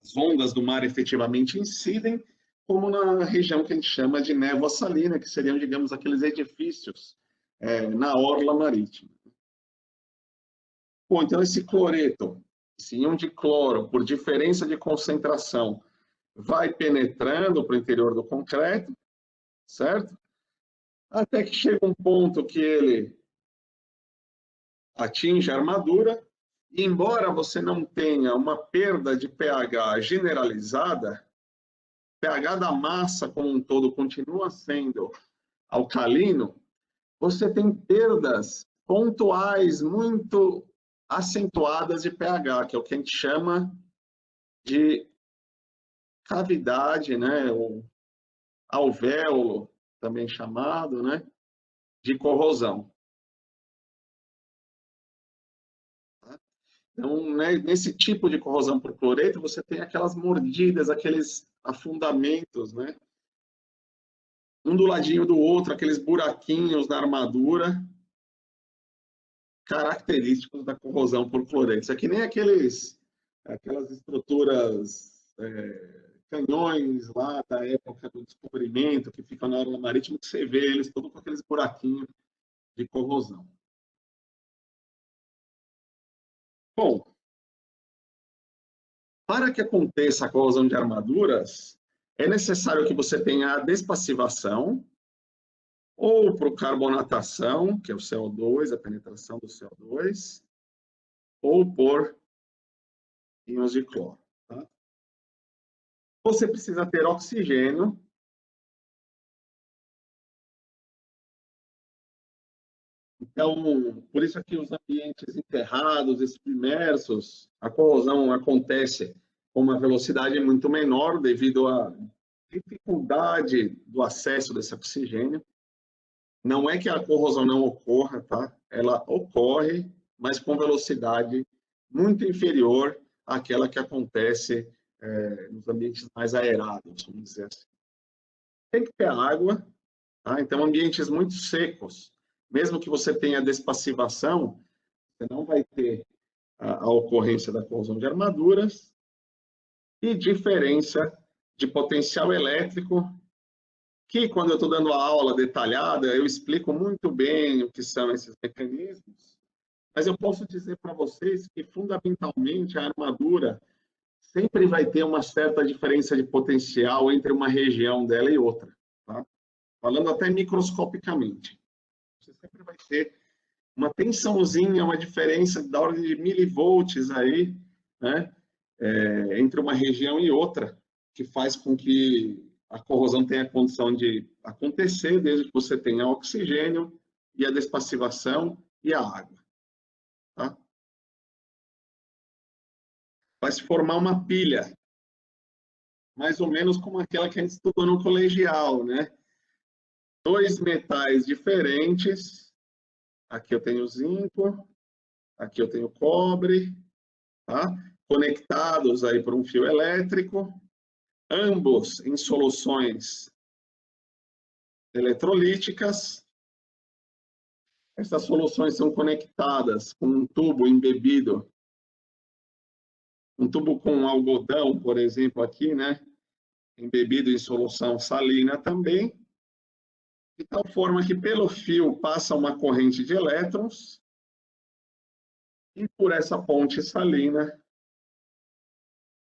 as ondas do mar efetivamente incidem, como na região que a gente chama de névoa salina, que seriam, digamos, aqueles edifícios na orla marítima. Bom, então esse cloreto, esse íon de cloro, por diferença de concentração, vai penetrando para o interior do concreto, certo? Até que chega um ponto que ele atinge a armadura, e embora você não tenha uma perda de pH generalizada, o pH da massa como um todo continua sendo alcalino, você tem perdas pontuais muito acentuadas de pH, que é o que a gente chama de cavidade, né, ou alvéolo, também chamado, né, de corrosão. Então, né, nesse tipo de corrosão por cloreto, você tem aquelas mordidas, aqueles afundamentos, né, um do ladinho do outro, aqueles buraquinhos na armadura, característicos da corrosão por cloreto. Isso aqui nem aquelas estruturas, canhões lá da época do descobrimento, que ficam na orla marítima, que você vê eles todos com aqueles buraquinhos de corrosão. Bom, para que aconteça a corrosão de armaduras, é necessário que você tenha a despassivação, ou por carbonatação, que é o CO2, a penetração do CO2, ou por íons de cloro. Tá? Você precisa ter oxigênio. Então, por isso aqui os ambientes enterrados, submersos, a corrosão acontece com uma velocidade muito menor devido à dificuldade do acesso desse oxigênio. Não é que a corrosão não ocorra, tá? Ela ocorre, mas com velocidade muito inferior àquela que acontece nos ambientes mais aerados, vamos dizer assim. Tem que ter água, tá? Então ambientes muito secos, mesmo que você tenha despassivação, você não vai ter a ocorrência da corrosão de armaduras, e diferença de potencial elétrico, que quando eu estou dando a aula detalhada, eu explico muito bem o que são esses mecanismos, mas eu posso dizer para vocês que, fundamentalmente, a armadura sempre vai ter uma certa diferença de potencial entre uma região dela e outra, tá? Falando até microscopicamente. Você sempre vai ter uma tensãozinha, uma diferença da ordem de milivolts aí, né? Entre uma região e outra, que faz com que a corrosão tenha condição de acontecer, desde que você tenha oxigênio e a despassivação e a água. Tá? Vai se formar uma pilha, mais ou menos como aquela que a gente estudou no colegial, né? Dois metais diferentes, aqui eu tenho zinco, aqui eu tenho cobre, tá? Conectados aí por um fio elétrico, ambos em soluções eletrolíticas. Essas soluções são conectadas com um tubo embebido, um tubo com algodão, por exemplo, aqui, né? Embebido em solução salina também, de tal forma que pelo fio passa uma corrente de elétrons e por essa ponte salina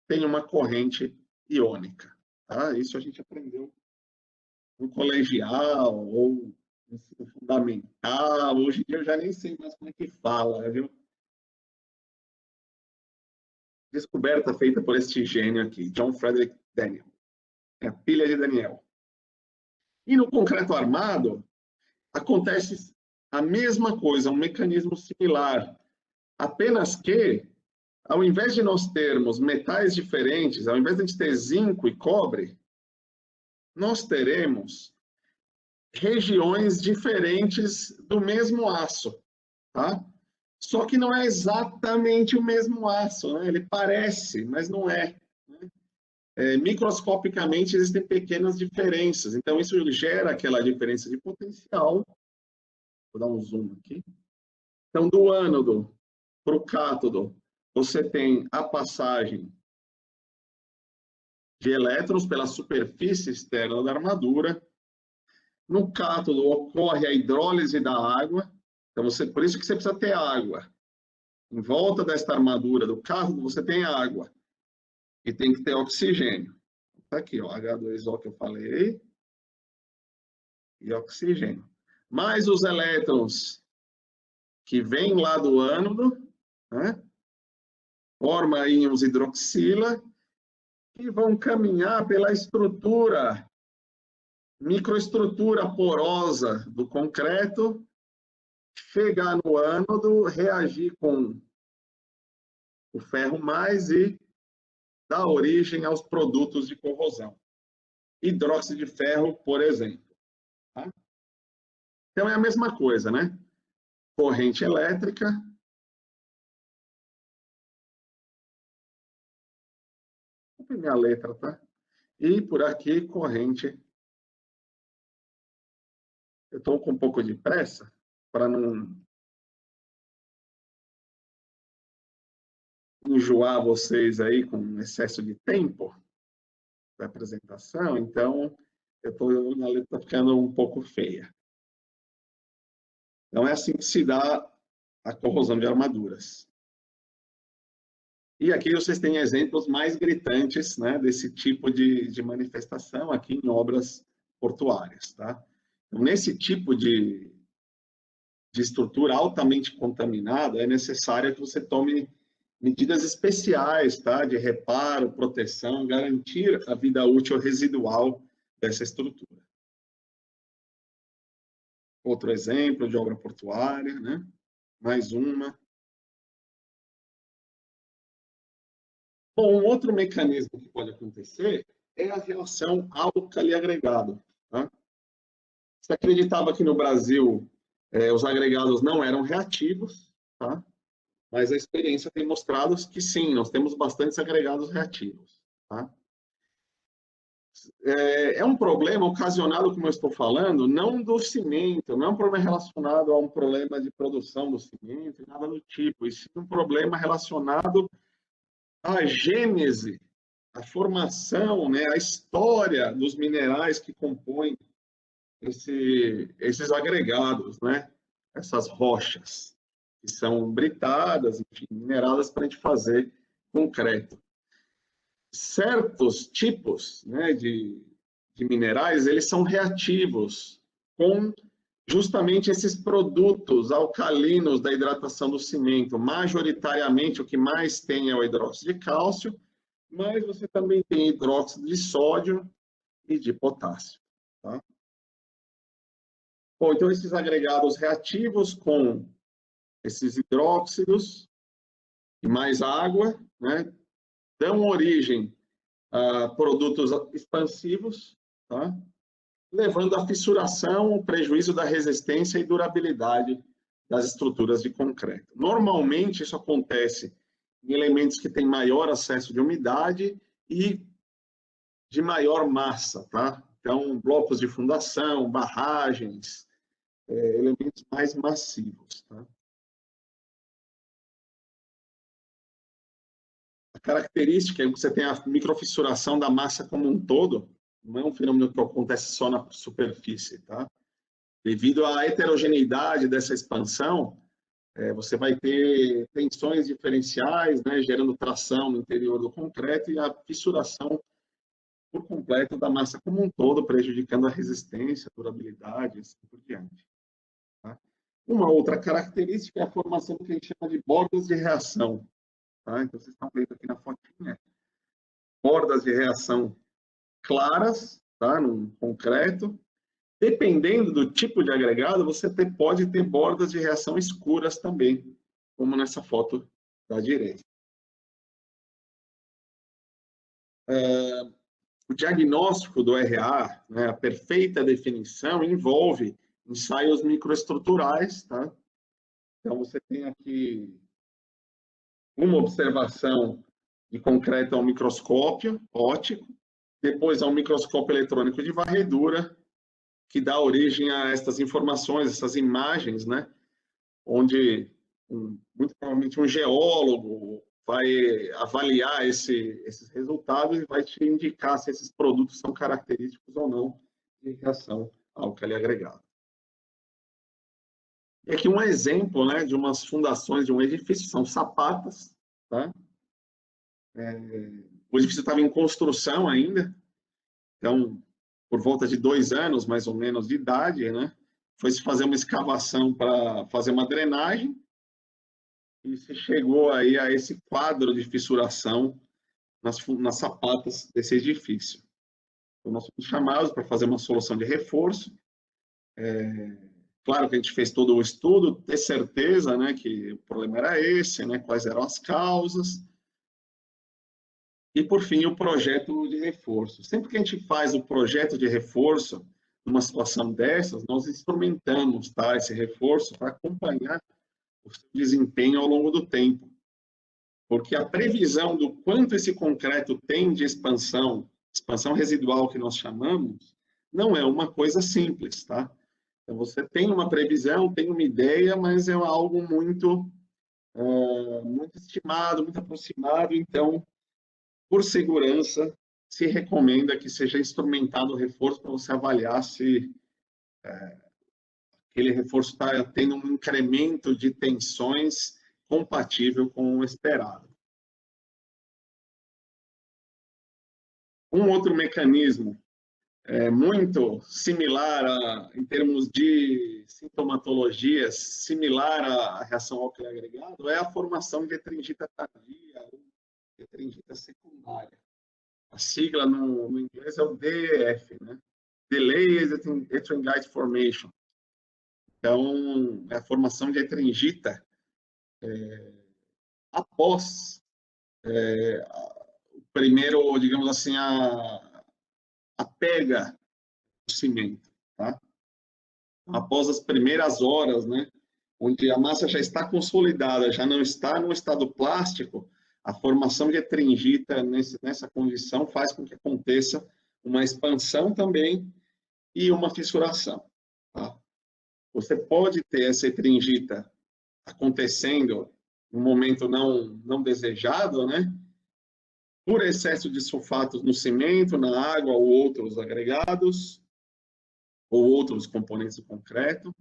tem uma corrente iônica. Tá? Isso a gente aprendeu no colegial ou no ensino fundamental. Hoje em dia eu já nem sei mais como é que fala, viu? Descoberta feita por este gênio aqui, John Frederick Daniel. É a pilha de Daniel. E no concreto armado, acontece a mesma coisa, um mecanismo similar. Apenas que, ao invés de nós termos metais diferentes, ao invés de a gente ter zinco e cobre, nós teremos regiões diferentes do mesmo aço, tá? Só que não é exatamente o mesmo aço, né? Ele parece, mas não é. Microscopicamente existem pequenas diferenças, então isso gera aquela diferença de potencial. Vou dar um zoom aqui. Então, do ânodo para o cátodo, você tem a passagem de elétrons pela superfície externa da armadura. No cátodo ocorre a hidrólise da água, então por isso que você precisa ter água. Em volta desta armadura do cátodo você tem água e tem que ter oxigênio. Está aqui, ó, H2O que eu falei, e oxigênio. Mais os elétrons que vêm lá do ânodo, né, forma íons hidroxila, e vão caminhar pela estrutura, microestrutura porosa do concreto, chegar no ânodo, reagir com o ferro mais e dar origem aos produtos de corrosão. Hidróxido de ferro, por exemplo. Tá? Então é a mesma coisa, né? Corrente elétrica. Vou pegar a letra, tá? E por aqui, corrente. Eu estou com um pouco de pressa para não enjoar vocês aí com excesso de tempo da apresentação, então a letra está ficando um pouco feia. Não é assim que se dá a corrosão de armaduras. E aqui vocês têm exemplos mais gritantes, né, desse tipo de manifestação aqui em obras portuárias. Tá? Então, nesse tipo de estrutura altamente contaminada, é necessário que você tome medidas especiais, tá, de reparo, proteção, garantir a vida útil residual dessa estrutura. Outro exemplo de obra portuária, né? Mais uma. Bom, um outro mecanismo que pode acontecer é a reação álcali-agregado. Tá? Você acreditava que no Brasil os agregados não eram reativos, tá? Mas a experiência tem mostrado que sim, nós temos bastantes agregados reativos. Tá? é um problema ocasionado, como eu estou falando, não do cimento, não é um problema relacionado a um problema de produção do cimento, nada do tipo. Isso é um problema relacionado à gênese, à formação, né, à história dos minerais que compõem esses agregados, né, essas rochas, que são britadas, enfim, mineradas para a gente fazer concreto. Certos tipos, né, de minerais, eles são reativos com justamente esses produtos alcalinos da hidratação do cimento. Majoritariamente, o que mais tem é o hidróxido de cálcio, mas você também tem hidróxido de sódio e de potássio. Tá? Bom, então, esses agregados reativos com esses hidróxidos e mais água, né, dão origem a produtos expansivos, tá? Levando à fissuração, o prejuízo da resistência e durabilidade das estruturas de concreto. Normalmente, isso acontece em elementos que têm maior acesso de umidade e de maior massa, tá? Então, blocos de fundação, barragens, elementos mais massivos, tá? A característica é que você tem a microfissuração da massa como um todo, não é um fenômeno que acontece só na superfície, tá? Devido à heterogeneidade dessa expansão, você vai ter tensões diferenciais, né, gerando tração no interior do concreto e a fissuração por completo da massa como um todo, prejudicando a resistência, a durabilidade e assim por diante. Tá? Uma outra característica é a formação do que a gente chama de bordas de reação. Tá? Então, vocês estão vendo aqui na fotinha, bordas de reação claras, tá? No concreto. Dependendo do tipo de agregado, você pode ter bordas de reação escuras também, como nessa foto da direita. O diagnóstico do RA, né, a perfeita definição, envolve ensaios microestruturais. Tá? Então, você tem aqui uma observação de concreto ao microscópio óptico, depois ao microscópio eletrônico de varredura, que dá origem a estas informações, essas imagens, né? Onde muito provavelmente um geólogo vai avaliar esses resultados e vai te indicar se esses produtos são característicos ou não de reação álcali agregado. E aqui um exemplo, né, de umas fundações de um edifício, são sapatas, tá? O edifício estava em construção ainda, então, por volta de 2 anos, mais ou menos, de idade, né? Foi se fazer uma escavação para fazer uma drenagem e se chegou aí a esse quadro de fissuração nas sapatas desse edifício. Então, nós fomos chamados para fazer uma solução de reforço. Claro que a gente fez todo o estudo, ter certeza, né, que o problema era esse, né, quais eram as causas. E, por fim, o projeto de reforço. Sempre que a gente faz o projeto de reforço, numa situação dessas, nós instrumentamos, tá, esse reforço para acompanhar o seu desempenho ao longo do tempo. Porque a previsão do quanto esse concreto tem de expansão residual que nós chamamos, não é uma coisa simples, tá? Então, você tem uma previsão, tem uma ideia, mas é algo muito estimado, muito aproximado, então, por segurança, se recomenda que seja instrumentado o reforço para você avaliar se aquele reforço está tendo um incremento de tensões compatível com o esperado. Um outro mecanismo muito similar, em termos de sintomatologia, similar à reação álcali agregado, é a formação de etringita tardia ou etringita secundária. A sigla no inglês é o DEF, né? Delayed Ettringite Formation. Então, é a formação de etringita após o primeiro, digamos assim, a pega do cimento, tá? Após as primeiras horas, né? Onde a massa já está consolidada, já não está no estado plástico, a formação de etringita nessa condição faz com que aconteça uma expansão também e uma fissuração. Tá? Você pode ter essa etringita acontecendo em um momento não desejado, né? Por excesso de sulfatos no cimento, na água ou outros agregados, ou outros componentes do concreto,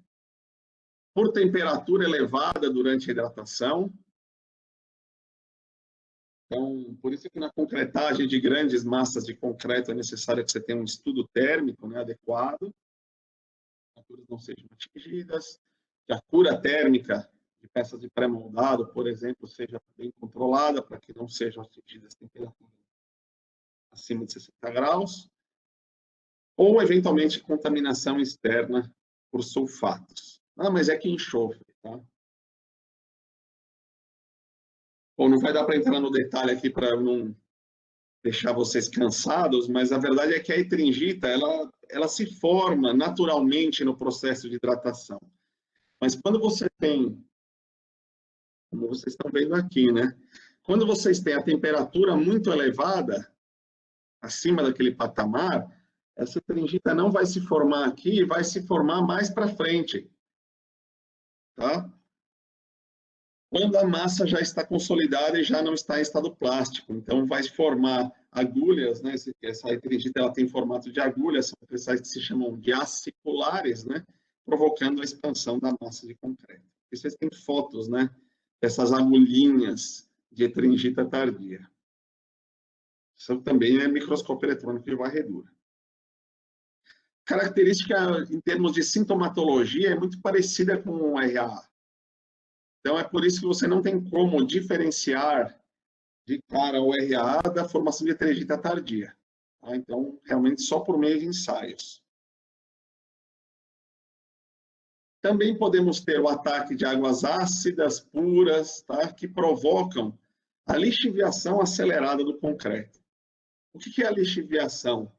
por temperatura elevada durante a hidratação. Então, por isso que na concretagem de grandes massas de concreto é necessário que você tenha um estudo térmico, né, adequado, que as temperaturas não sejam atingidas, que a cura térmica de peças de pré-moldado, por exemplo, seja bem controlada para que não sejam atingidas temperaturas acima de 60 graus, ou, eventualmente, contaminação externa por sulfatos. Ah, mas é que enxofre, tá? Bom, não vai dar para entrar no detalhe aqui para não deixar vocês cansados, mas a verdade é que a etringita, ela se forma naturalmente no processo de hidratação. Mas quando você tem, como vocês estão vendo aqui, né? Quando vocês têm a temperatura muito elevada, acima daquele patamar, essa etringita não vai se formar aqui, vai se formar mais para frente, tá? Quando a massa já está consolidada e já não está em estado plástico, então vai formar agulhas, né? Essa etringita ela tem formato de agulhas, são cristais que se chamam diaciculares, né? Provocando a expansão da massa de concreto. E vocês têm fotos, né? Dessas agulhinhas de etringita tardia. Isso também é microscópio eletrônico de varredura. Característica em termos de sintomatologia é muito parecida com o RAA. Então, é por isso que você não tem como diferenciar de cara o RAA da formação de etringita tardia. Tá? Então, realmente, só por meio de ensaios. Também podemos ter o ataque de águas ácidas, puras, tá? Que provocam a lixiviação acelerada do concreto. O que é a lixiviação?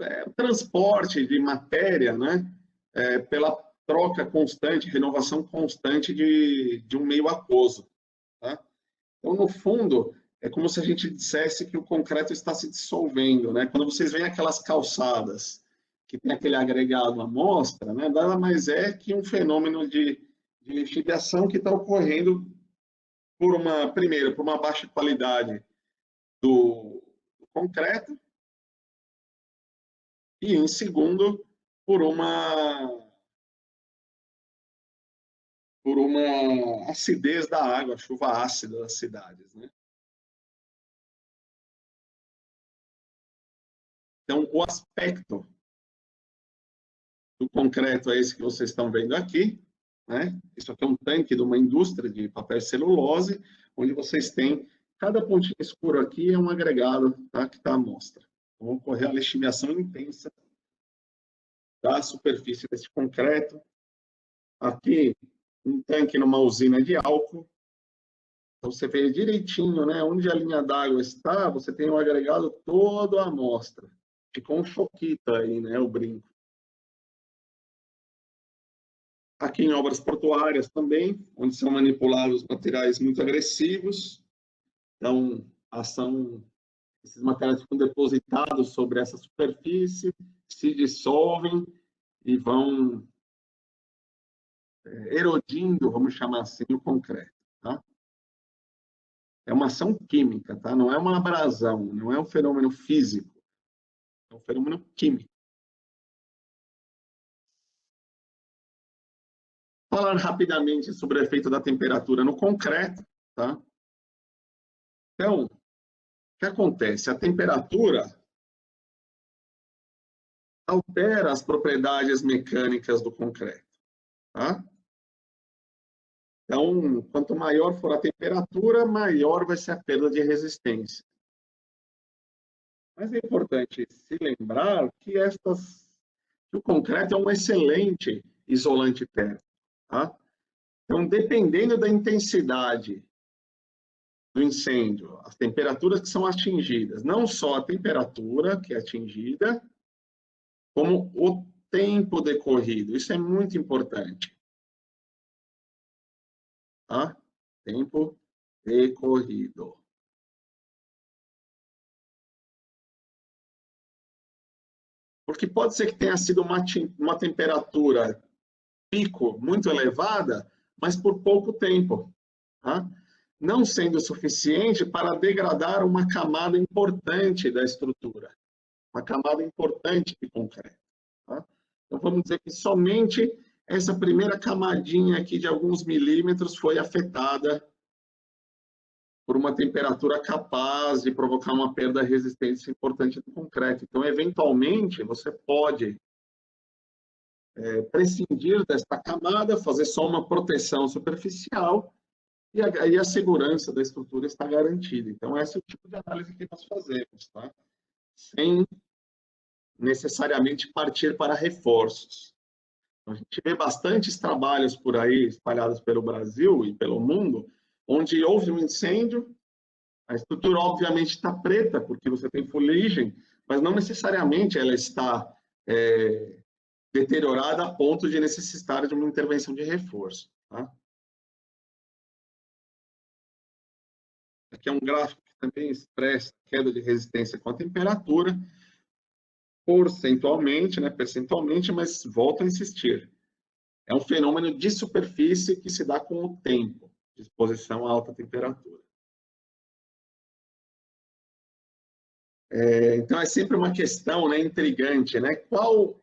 É o transporte de matéria, né? Pela troca constante, renovação constante de um meio aquoso. Tá? Então, no fundo, é como se a gente dissesse que o concreto está se dissolvendo. Né? Quando vocês veem aquelas calçadas que tem aquele agregado amostra, né? Nada mais é que um fenômeno de lixiviação que está ocorrendo primeiro, por uma baixa qualidade do concreto, e, em segundo, por uma acidez da água, chuva ácida das cidades. Né? Então, o aspecto do concreto é esse que vocês estão vendo aqui. Né? Isso aqui é um tanque de uma indústria de papel e celulose, onde vocês têm, cada pontinho escuro aqui é um agregado, tá? Que está à mostra. Então, vai ocorrer a lixiviação intensa da superfície desse concreto. Aqui, um tanque numa usina de álcool. Então, você vê direitinho, né? Onde a linha d'água está, você tem um agregado todo à amostra. Ficou um choquita aí, né? O brinco. Aqui em obras portuárias também, onde são manipulados materiais muito agressivos. Então, esses materiais ficam depositados sobre essa superfície, se dissolvem e vão erodindo, vamos chamar assim, o concreto. Tá? É uma ação química, tá? Não é uma abrasão, não é um fenômeno físico, é um fenômeno químico. Falar rapidamente sobre o efeito da temperatura no concreto. Tá? Então, o que acontece? A temperatura altera as propriedades mecânicas do concreto. Tá? Então, quanto maior for a temperatura, maior vai ser a perda de resistência. Mas é importante se lembrar que o concreto é um excelente isolante térmico. Tá? Então, dependendo da intensidade do incêndio, as temperaturas que são atingidas, não só a temperatura que é atingida, como o tempo decorrido. Isso é muito importante. Tá? Tempo decorrido. Porque pode ser que tenha sido uma temperatura pico muito elevada, mas por pouco tempo, tá? Não sendo suficiente para degradar uma camada importante da estrutura, uma camada importante de concreto. Tá? Então, vamos dizer que somente essa primeira camadinha aqui de alguns milímetros foi afetada por uma temperatura capaz de provocar uma perda de resistência importante do concreto. Então, eventualmente, você pode prescindir desta camada, fazer só uma proteção superficial e aí a segurança da estrutura está garantida. Então, esse é o tipo de análise que nós fazemos, tá? Sem necessariamente partir para reforços. A gente vê bastantes trabalhos por aí, espalhados pelo Brasil e pelo mundo, onde houve um incêndio, a estrutura obviamente está preta, porque você tem fuligem, mas não necessariamente ela está deteriorada a ponto de necessitar de uma intervenção de reforço. Tá? Aqui é um gráfico que também expressa a queda de resistência com a temperatura, percentualmente, mas volto a insistir. É um fenômeno de superfície que se dá com o tempo, de exposição a alta temperatura. Então, é sempre uma questão intrigante, qual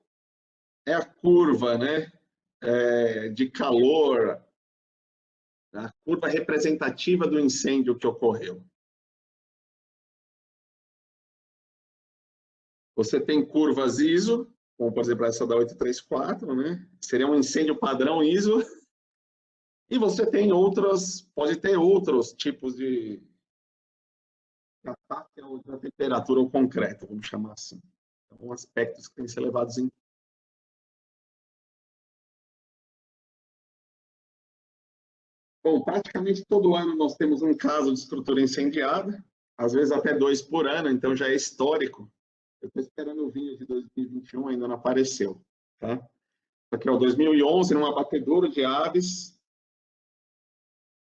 é a curva de calor, a curva representativa do incêndio que ocorreu. Você tem curvas ISO, como por exemplo essa da 834, seria um incêndio padrão ISO, e você tem pode ter outros tipos de ataque a outra temperatura ou concreto, vamos chamar assim. Então, aspectos que têm que ser levados em. Bom, praticamente todo ano nós temos um caso de estrutura incendiada, às vezes até 2 por ano, então já é histórico. Eu estou esperando o vinho de 2021, ainda não apareceu. Tá? Aqui é o 2011, num abatedouro de aves,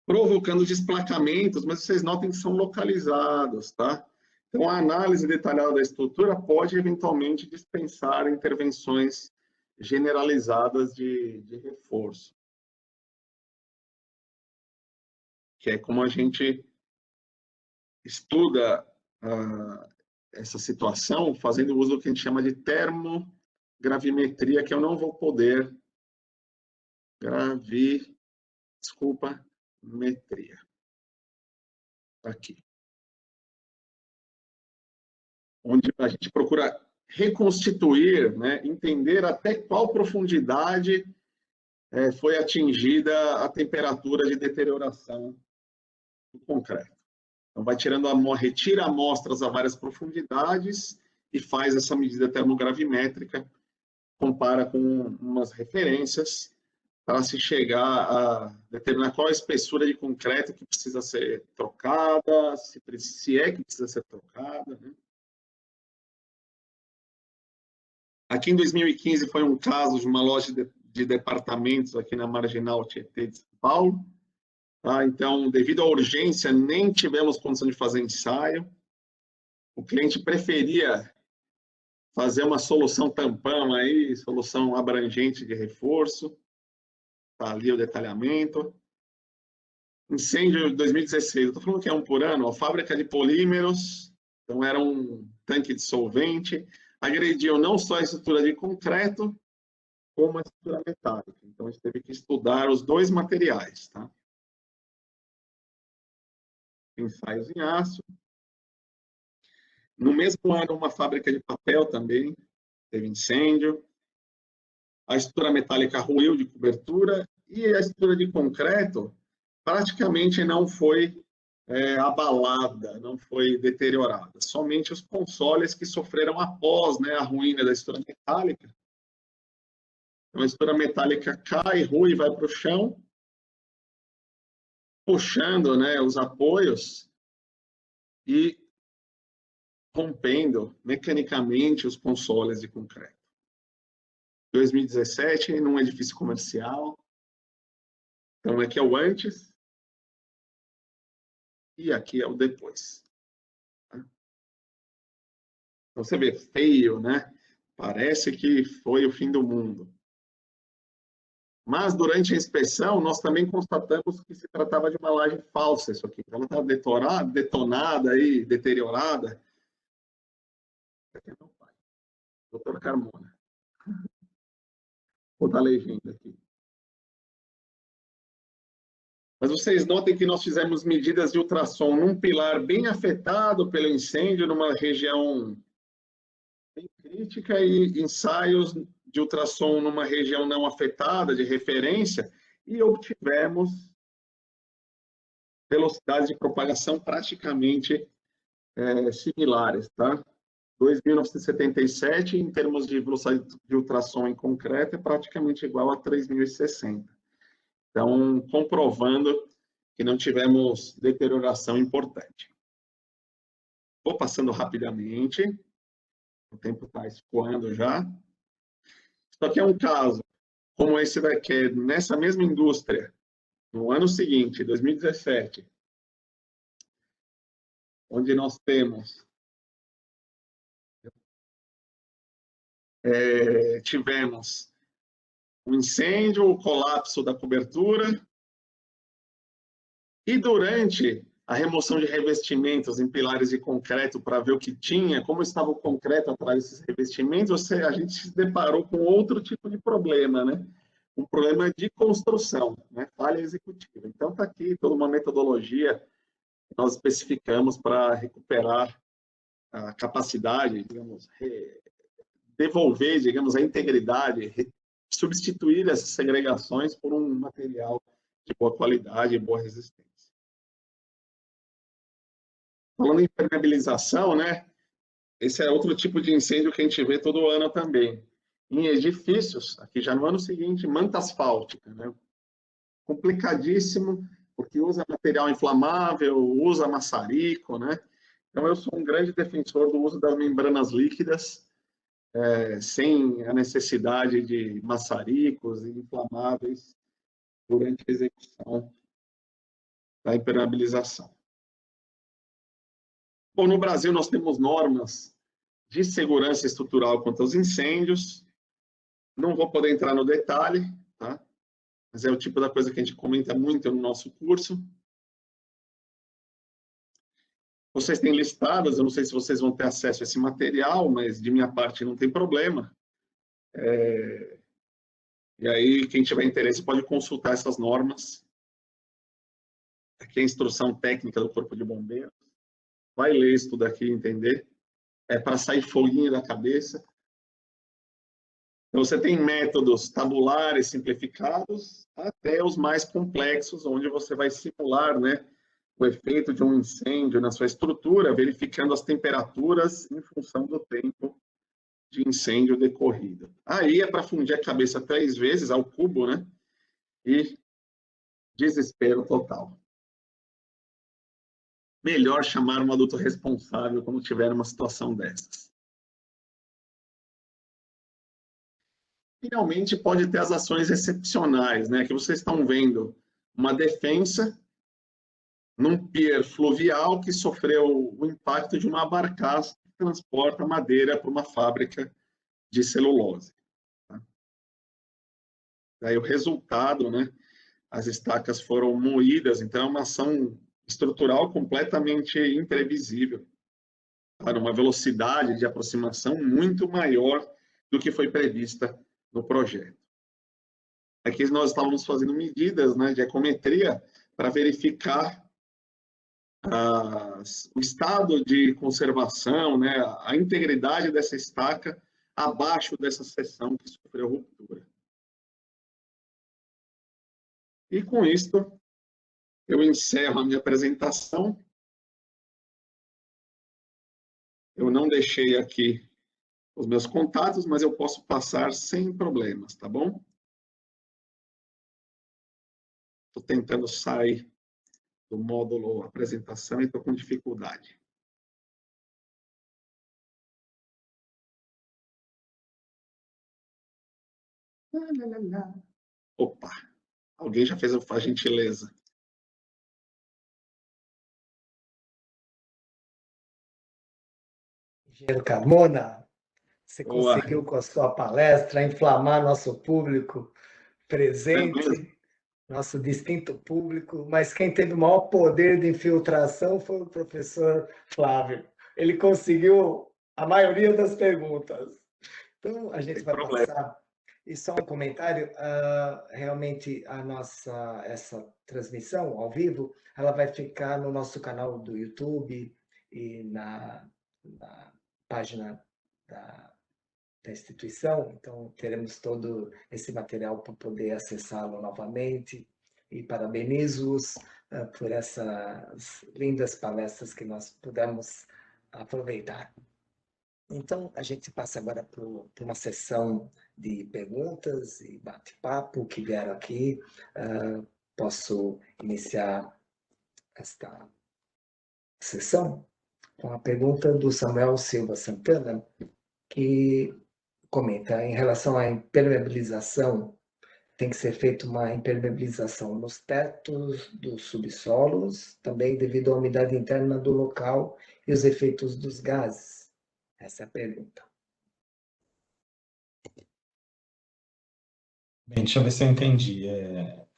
provocando desplacamentos, mas vocês notem que são localizados. Tá? Então, a análise detalhada da estrutura pode, eventualmente, dispensar intervenções generalizadas de reforço. Que é como a gente estuda essa situação fazendo uso do que a gente chama de termogravimetria, que eu não vou poder metria. Aqui. Onde a gente procura reconstituir, entender até qual profundidade foi atingida a temperatura de deterioração do concreto. Então, vai retira amostras a várias profundidades e faz essa medida termogravimétrica, compara com umas referências para se chegar a determinar qual a espessura de concreto que precisa ser trocada, se é que precisa ser trocada. Aqui em 2015 foi um caso de uma loja de departamentos aqui na Marginal Tietê de São Paulo. Tá? Então, devido à urgência, nem tivemos condição de fazer ensaio. O cliente preferia fazer uma solução tampão, solução abrangente de reforço. Está ali o detalhamento. Incêndio de 2016, eu estou falando que é 1 por ano, a fábrica de polímeros, então era um tanque de solvente, agrediu não só a estrutura de concreto, como a estrutura metálica. Então, a gente teve que estudar os dois materiais. Tá? Ensaios em aço. No mesmo ano, uma fábrica de papel também teve incêndio. A estrutura metálica ruiu de cobertura e a estrutura de concreto praticamente não foi abalada, não foi deteriorada. Somente os consoles que sofreram após a ruína da estrutura metálica. Então, a estrutura metálica cai, rui, vai para o chão, puxando os apoios e rompendo mecanicamente os consoles de concreto. 2017, num edifício comercial. Então, aqui é o antes e aqui é o depois. Então, você vê, feio, Parece que foi o fim do mundo. Mas, durante a inspeção, nós também constatamos que se tratava de uma laje falsa, isso aqui. Ela estava detonada, e deteriorada. Aqui é meu pai, Dr. Carmona. Vou botar a legenda aqui. Mas vocês notem que nós fizemos medidas de ultrassom num pilar bem afetado pelo incêndio, numa região bem crítica, e ensaios de ultrassom numa região não afetada, de referência, e obtivemos velocidades de propagação praticamente similares, tá? 2.977, em termos de velocidade de ultrassom em concreto, é praticamente igual a 3.060. Então, comprovando que não tivemos deterioração importante. Vou passando rapidamente, o tempo está escoando já. Isso aqui é um caso, como esse daqui, nessa mesma indústria, no ano seguinte, 2017, onde nós temos tivemos um incêndio, o colapso da cobertura, e durante a remoção de revestimentos em pilares de concreto para ver o que tinha, como estava o concreto atrás desses revestimentos, a gente se deparou com outro tipo de problema, né? Um problema de construção, né? Falha executiva. Então, está aqui toda uma metodologia que nós especificamos para recuperar a capacidade, digamos, devolver, digamos, a integridade, substituir essas segregações por um material de boa qualidade e boa resistência. Falando em impermeabilização, né? Esse é outro tipo de incêndio que a gente vê todo ano também. Em edifícios, aqui já no ano seguinte, manta asfáltica, né? Complicadíssimo, porque usa material inflamável, usa maçarico, né? Então, eu sou um grande defensor do uso das membranas líquidas, sem a necessidade de maçaricos e inflamáveis durante a execução da impermeabilização. Bom, no Brasil, nós temos normas de segurança estrutural contra os incêndios. Não vou poder entrar no detalhe, tá? Mas é o tipo da coisa que a gente comenta muito no nosso curso. Vocês têm listadas, eu não sei se vocês vão ter acesso a esse material, mas de minha parte não tem problema. E aí, quem tiver interesse pode consultar essas normas. Aqui é a instrução técnica do Corpo de Bombeiros. Vai ler isso tudo aqui e entender. É para sair foguinho da cabeça. Então, você tem métodos tabulares simplificados até os mais complexos, onde você vai simular, né, o efeito de um incêndio na sua estrutura, verificando as temperaturas em função do tempo de incêndio decorrido. Aí é para fundir a cabeça 3 vezes ao cubo, né? E desespero total. Melhor chamar um adulto responsável quando tiver uma situação dessas. Finalmente, pode ter as ações excepcionais, né? Que vocês estão vendo uma defensa num pier fluvial que sofreu o impacto de uma barcaça que transporta madeira para uma fábrica de celulose. Tá? Daí o resultado, né? As estacas foram moídas, então é uma ação estrutural completamente imprevisível, para uma velocidade de aproximação muito maior do que foi prevista no projeto. Aqui nós estávamos fazendo medidas, né, de ecometria para verificar o estado de conservação, né, a integridade dessa estaca abaixo dessa seção que sofreu ruptura. E com isto, eu encerro a minha apresentação. Eu não deixei aqui os meus contatos, mas eu posso passar sem problemas, tá bom? Estou tentando sair do módulo apresentação e estou com dificuldade. Opa, alguém já fez a gentileza. Engenheiro Carmona, Você Boa. conseguiu, com a sua palestra, inflamar nosso público presente, nosso distinto público, mas quem teve o maior poder de infiltração foi o professor Flávio. Ele conseguiu a maioria das perguntas. Então, a gente vai passar. E só um comentário, realmente essa transmissão ao vivo, ela vai ficar no nosso canal do YouTube e na página da instituição, então teremos todo esse material para poder acessá-lo novamente, e parabenizo-os por essas lindas palestras que nós pudemos aproveitar. Então, a gente passa agora para uma sessão de perguntas e bate-papo que vieram aqui. Posso iniciar esta sessão com a pergunta do Samuel Silva Santana, que comenta, em relação à impermeabilização, tem que ser feita uma impermeabilização nos tetos dos subsolos, também devido à umidade interna do local e os efeitos dos gases. Essa é a pergunta. Bem, deixa eu ver se eu entendi.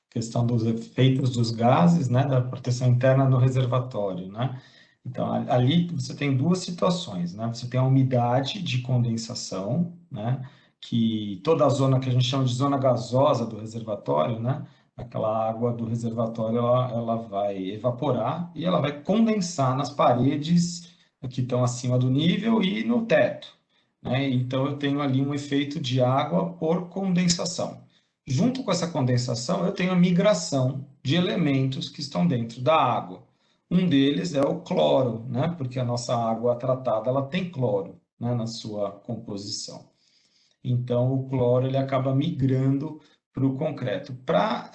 Questão dos efeitos dos gases, né, da proteção interna do reservatório, né? Então, ali você tem duas situações, né? Você tem a umidade de condensação, né? Que toda a zona que a gente chama de zona gasosa do reservatório, né? Aquela água do reservatório, ela vai evaporar e ela vai condensar nas paredes que estão acima do nível e no teto, né? Então, eu tenho ali um efeito de água por condensação. Junto com essa condensação, eu tenho a migração de elementos que estão dentro da água. Um deles é o cloro, né? Porque a nossa água tratada ela tem cloro, né, na sua composição. Então, o cloro ele acaba migrando para o concreto. Para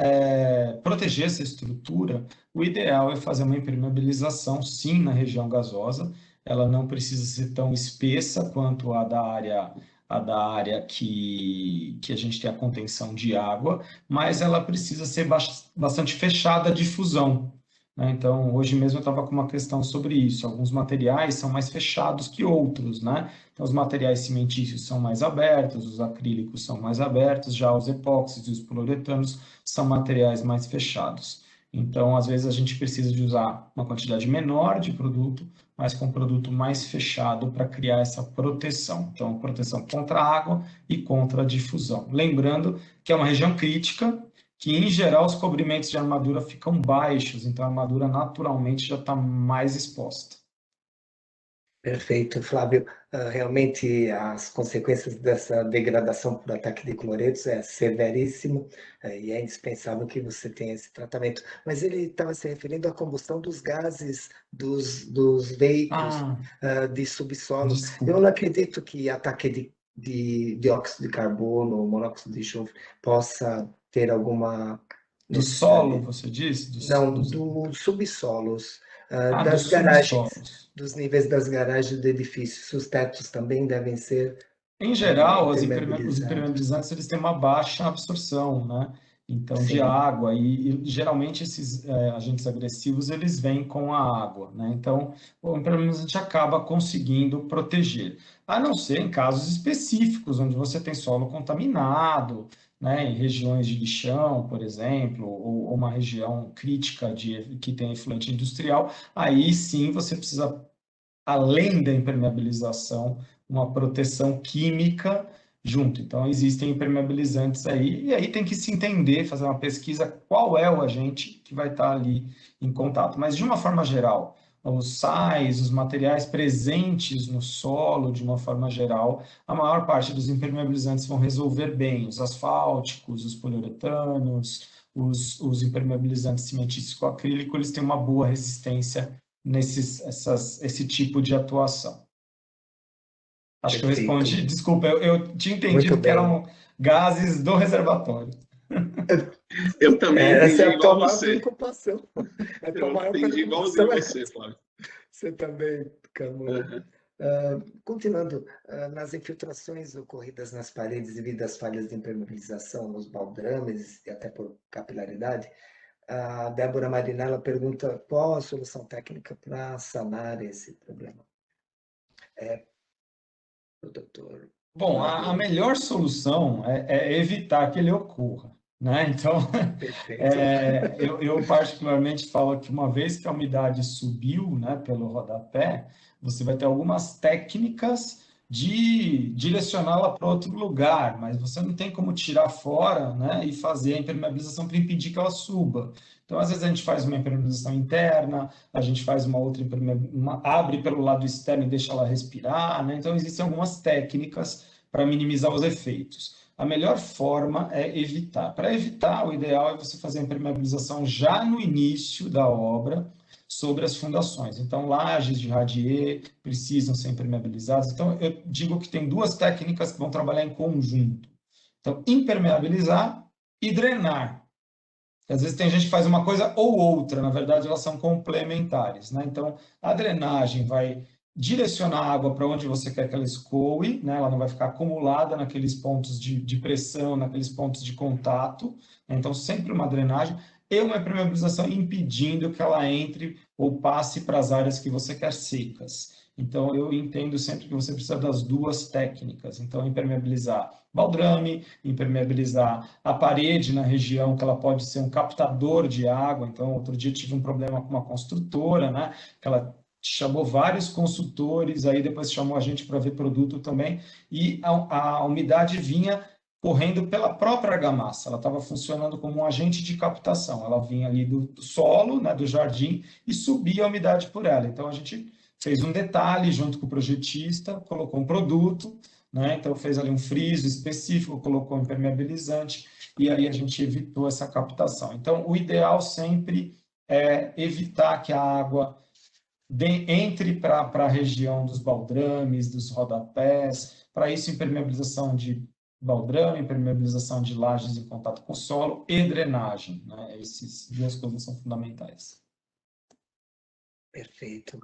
proteger essa estrutura, o ideal é fazer uma impermeabilização, sim, na região gasosa. Ela não precisa ser tão espessa quanto a da área que a gente tem a contenção de água, mas ela precisa ser bastante fechada a difusão, né? Então, hoje mesmo eu estava com uma questão sobre isso. Alguns materiais são mais fechados que outros, né? Então, os materiais cimentícios são mais abertos, os acrílicos são mais abertos, já os epóxis e os poliuretanos são materiais mais fechados. Então, às vezes, a gente precisa de usar uma quantidade menor de produto, mas com um produto mais fechado para criar essa proteção. Então, proteção contra a água e contra a difusão. Lembrando que é uma região crítica, que, em geral, os cobrimentos de armadura ficam baixos, então a armadura naturalmente já está mais exposta. Perfeito, Flávio. Realmente, as consequências dessa degradação por ataque de cloretos é severíssimo, e é indispensável que você tenha esse tratamento. Mas ele estava se referindo à combustão dos gases dos veículos de subsolo. Desculpa. Eu não acredito que ataque de dióxido de carbono, monóxido de enxofre, possa ter alguma Do necessidade. solo, você disse? Não, dos subsolos. Das dos garagens, subsolos. dos níveis das garagens do edifício. Os tetos também devem ser Em geral, os impermeabilizados. impermeabilizantes eles têm uma baixa absorção, né? Então, de Sim. água, e geralmente esses agentes agressivos eles vêm com a água, né? Então, o impermeabilizante acaba conseguindo proteger, a não ser em casos específicos, onde você tem solo contaminado, né? Em regiões de lixão, por exemplo, ou uma região crítica que tem efluente industrial, aí sim você precisa, além da impermeabilização, uma proteção química junto. Então, existem impermeabilizantes aí, e aí tem que se entender, fazer uma pesquisa, qual é o agente que vai estar ali em contato. Mas, de uma forma geral, os sais, os materiais presentes no solo, de uma forma geral, a maior parte dos impermeabilizantes vão resolver bem. Os asfálticos, os poliuretanos, os impermeabilizantes cimentícios com acrílico, eles têm uma boa resistência esse tipo de atuação. Acho que eu respondi. Desculpa, eu tinha entendido que eram gases do reservatório. Eu também entendi igual você. Preocupação. Eu entendi igualzinho você, Flávio. Você também, Camilo. Continuando, nas infiltrações ocorridas nas paredes devido às falhas de impermeabilização nos baldrames e até por capilaridade, a Débora Marinella pergunta qual a solução técnica para sanar esse problema. O doutor Bom, a melhor solução é evitar que ele ocorra, né? Então, Perfeito. eu particularmente falo que uma vez que a umidade subiu, né, pelo rodapé, você vai ter algumas técnicas de direcioná-la para outro lugar, mas você não tem como tirar fora, né, e fazer a impermeabilização para impedir que ela suba. Então, às vezes a gente faz uma impermeabilização interna, a gente faz uma outra abre pelo lado externo e deixa ela respirar, né? Então, existem algumas técnicas para minimizar os efeitos. A melhor forma é evitar. Para evitar, o ideal é você fazer a impermeabilização já no início da obra sobre as fundações. Então, lajes de radier precisam ser impermeabilizadas. Então, eu digo que tem duas técnicas que vão trabalhar em conjunto. Então, impermeabilizar e drenar. Às vezes tem gente que faz uma coisa ou outra, na verdade elas são complementares, né? Então, a drenagem vai direcionar a água para onde você quer que ela escoe, né? Ela não vai ficar acumulada naqueles pontos de pressão, naqueles pontos de contato, né? Então, sempre uma drenagem e uma impermeabilização impedindo que ela entre ou passe para as áreas que você quer secas. Então, eu entendo sempre que você precisa das duas técnicas. Então, impermeabilizar baldrame, impermeabilizar a parede na região, que ela pode ser um captador de água. Então, outro dia tive um problema com uma construtora, né? Que ela chamou vários consultores, aí depois chamou a gente para ver produto também, e a umidade vinha correndo pela própria argamassa, ela estava funcionando como um agente de captação, ela vinha ali do solo, né, do jardim, e subia a umidade por ela. Então, a gente fez um detalhe junto com o projetista, colocou um produto, né? Então, fez ali um friso específico, colocou um impermeabilizante, e aí a gente evitou essa captação. Então, o ideal sempre é evitar que a água entre para a região dos baldrames, dos rodapés. Para isso, impermeabilização de baldrame, impermeabilização de lajes em contato com o solo e drenagem, né? Essas duas coisas são fundamentais. Perfeito.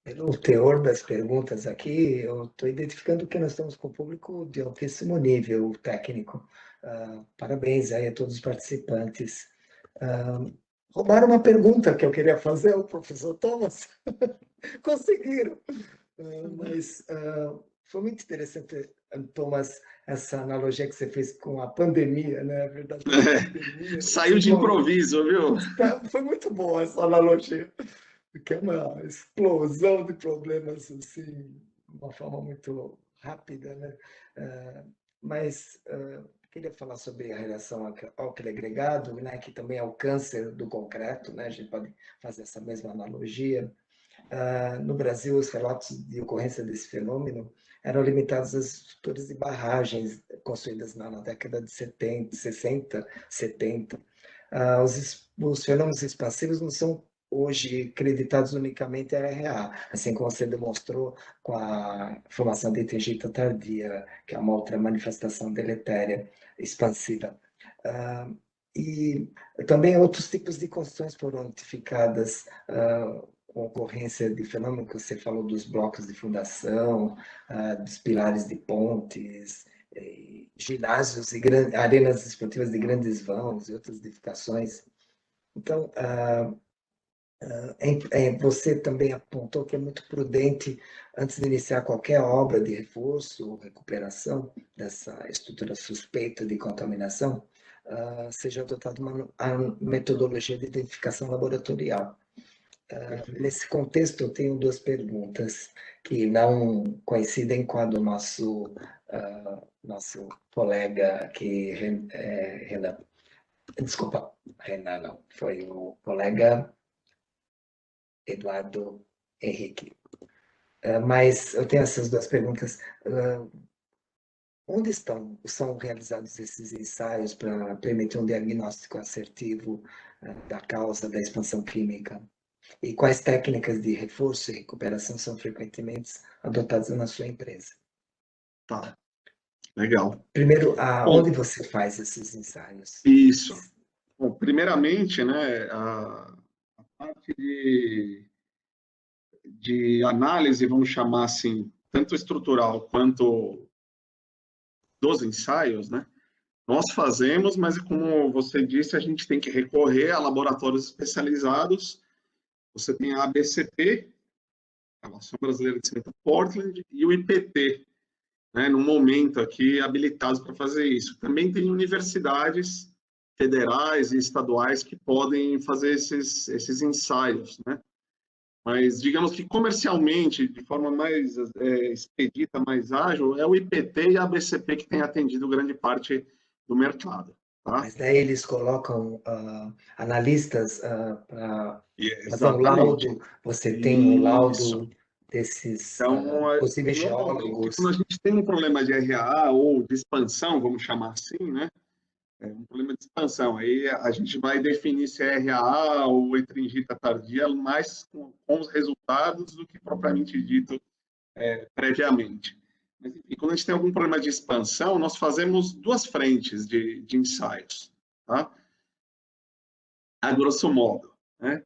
Pelo teor das perguntas aqui, eu estou identificando que nós estamos com um público de altíssimo nível técnico. Parabéns aí a todos os participantes. Roubaram uma pergunta que eu queria fazer ao professor Thomas. Conseguiram. Mas foi muito interessante, Thomas, essa analogia que você fez com a pandemia, né? A verdade, pandemia, Saiu de improviso, viu? Foi muito boa essa analogia, porque é uma explosão de problemas, assim, de uma forma muito rápida, né? Mas queria falar sobre a relação ao álcool agregado, né? Que também é o câncer do concreto, né? A gente pode fazer essa mesma analogia. No Brasil, os relatos de ocorrência desse fenômeno eram limitados às estruturas de barragens construídas na década de 70, 60, 70. Os fenômenos expansivos não são hoje creditados unicamente à RA, assim como você demonstrou com a formação de tingita tardia, que é uma outra manifestação deletéria expansiva. E também outros tipos de construções foram notificadas com ocorrência de fenômeno que você falou dos blocos de fundação, dos pilares de pontes, ginásios e arenas esportivas de grandes vãos e outras edificações. Então, você também apontou que é muito prudente, antes de iniciar qualquer obra de reforço ou recuperação dessa estrutura suspeita de contaminação, seja adotada a metodologia de identificação laboratorial. Nesse contexto, eu tenho duas perguntas que não coincidem com a do nosso colega aqui, Renan. Desculpa, Renan não, foi o colega Eduardo Henrique. Mas eu tenho essas duas perguntas. Onde são realizados esses ensaios para permitir um diagnóstico assertivo da causa da expansão química? E quais técnicas de reforço e recuperação são frequentemente adotadas na sua empresa? Tá, legal. Primeiro, onde você faz esses ensaios? Isso. Bom, primeiramente, né, a parte de análise, vamos chamar assim, tanto estrutural quanto dos ensaios, né? Nós fazemos, mas como você disse, a gente tem que recorrer a laboratórios especializados. Você tem a ABCP, a Associação Brasileira de Cimento Portland, e o IPT, né, no momento aqui, habilitados para fazer isso. Também tem universidades federais e estaduais que podem fazer esses ensaios, né? Mas, digamos que comercialmente, de forma mais expedita, mais ágil, é o IPT e a ABCP que tem atendido grande parte do mercado. Tá? Mas daí eles colocam analistas para fazer um Exatamente. laudo, você tem um laudo Isso. desses Então, possíveis normalmente, geólogos. quando a gente tem um problema de RAA ou de expansão, vamos chamar assim, né? Um problema de expansão. Aí a gente vai definir se é RAA ou etringita tardia, mais com os resultados do que propriamente dito previamente. Mas, enfim, quando a gente tem algum problema de expansão, nós fazemos duas frentes de ensaios, tá? A grosso modo, né?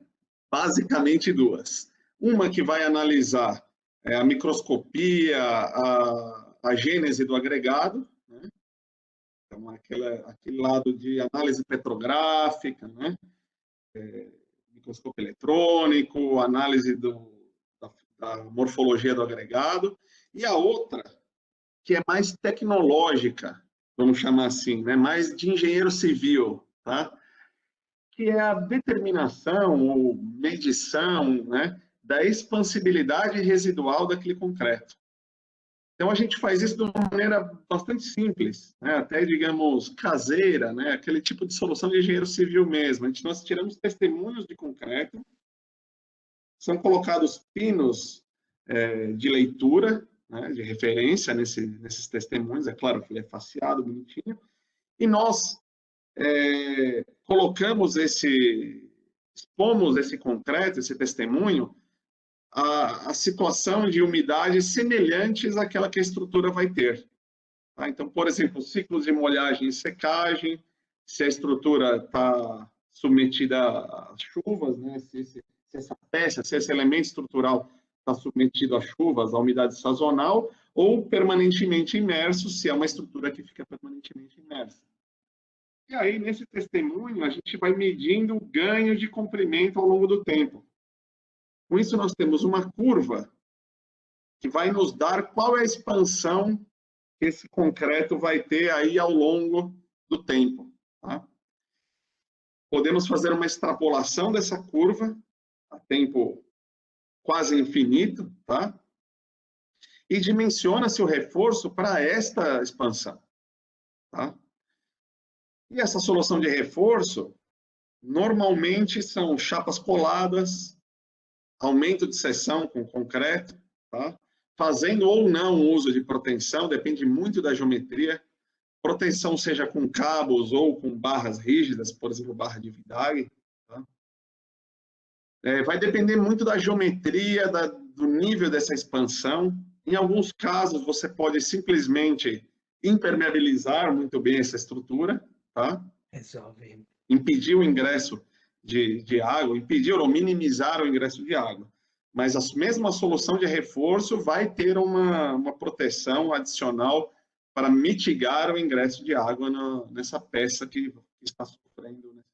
Basicamente duas. Uma que vai analisar a microscopia, a gênese do agregado, né? Então, aquele lado de análise petrográfica, né? Microscópio eletrônico, análise da morfologia do agregado, e a outra, que é mais tecnológica, vamos chamar assim, né? Mais de engenheiro civil, tá? Que é a determinação ou medição, né? Da expansibilidade residual daquele concreto. Então, a gente faz isso de uma maneira bastante simples, né? Até, digamos, caseira, né? Aquele tipo de solução de engenheiro civil mesmo. Nós tiramos testemunhos de concreto, são colocados pinos de leitura, né? De referência nesses testemunhos, é claro que ele é faceado, bonitinho, e nós expomos esse concreto, esse testemunho, a situação de umidade semelhantes àquela que a estrutura vai ter. Tá? Então, por exemplo, ciclos de molhagem e secagem, se a estrutura está submetida a chuvas, né? se essa peça, se esse elemento estrutural está submetido a chuvas, a umidade sazonal, ou permanentemente imerso, se é uma estrutura que fica permanentemente imersa. E aí, nesse testemunho, a gente vai medindo o ganho de comprimento ao longo do tempo. Com isso, nós temos uma curva que vai nos dar qual é a expansão que esse concreto vai ter aí ao longo do tempo. Tá? Podemos fazer uma extrapolação dessa curva a tempo quase infinito, tá? E dimensiona-se o reforço para esta expansão. Tá? E essa solução de reforço, normalmente são chapas coladas, aumento de seção com concreto, tá? Fazendo ou não uso de proteção, depende muito da geometria. Proteção seja com cabos ou com barras rígidas, por exemplo, barra de Vidal. Tá? Vai depender muito da geometria, do nível dessa expansão. Em alguns casos, você pode simplesmente impermeabilizar muito bem essa estrutura, tá? Resolve. Impedir o ingresso de água, impedir ou minimizar o ingresso de água. Mas a mesma solução de reforço vai ter uma proteção adicional para mitigar o ingresso de água nessa peça que está sofrendo